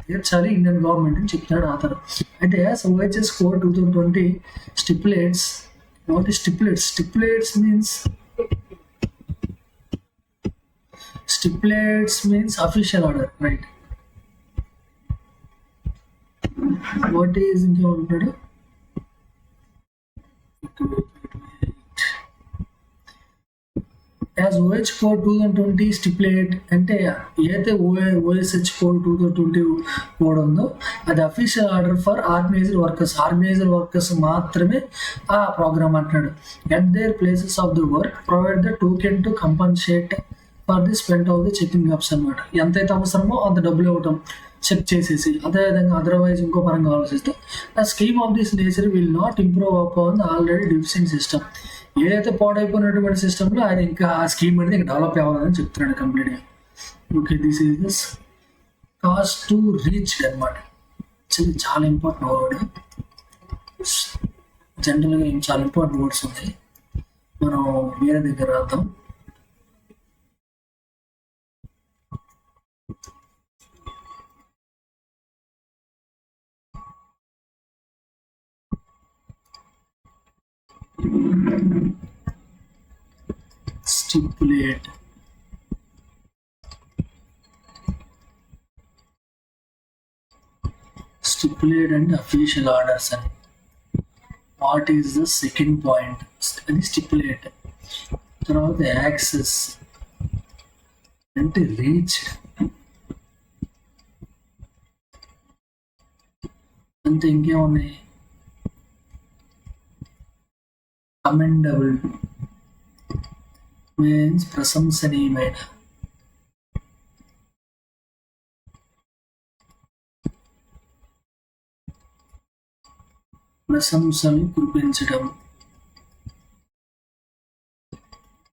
తీర్చాలి ఇండియన్ గవర్నమెంట్ అని చెప్తాడు ఆథర్. అయితే OHS Code 2020 stipulates. What is stipulates? Stipulates means official order, right? What is included? As OH Code 2020 stipulate అంటే ఏదైతే OSH Code 2020 కోడ్ ఉందో అది official order for organised workers మాత్రమే ఆ ప్రోగ్రామ్ అంటున్నాడు. At there places of the work provide the token to compensate for the spent of the checking ups అనమాట. ఎంతైతే అవసరమో అంత డబ్బులు ఇవ్వటం చెక్ చేసేసి. అదేవిధంగా అదర్వైజ్ ఇంకో పరంగా ఆలోచిస్తే the scheme of this nature will not improve upon the already deficient system. ఏదైతే పాడైపోయినటువంటి సిస్టంలో ఆయన ఇంకా ఆ స్కీమ్ అనేది ఇంకా డెవలప్ అవ్వాలని చెప్తున్నాడు కంప్లీట్గా. Okay, this is this cost to reach అనమాట. చాలా ఇంపార్టెంట్ వర్డ్. జనరల్గా చాలా ఇంపార్టెంట్ వర్డ్స్ ఉన్నాయి, మనం వేరే దగ్గర రాద్దాం. Stipulate and official orders. And what is the second point? అది stipulate. తర్వాత యాక్సెస్ అంటే రీచ్, అంతే. ఇంకేమున్నాయి? commendable means ప్రశంసనీయమైన. ప్రశంసలు కురిపించడం.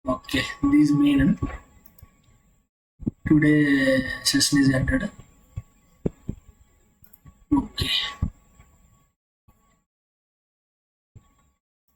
Okay, these mean today session is ended. Okay.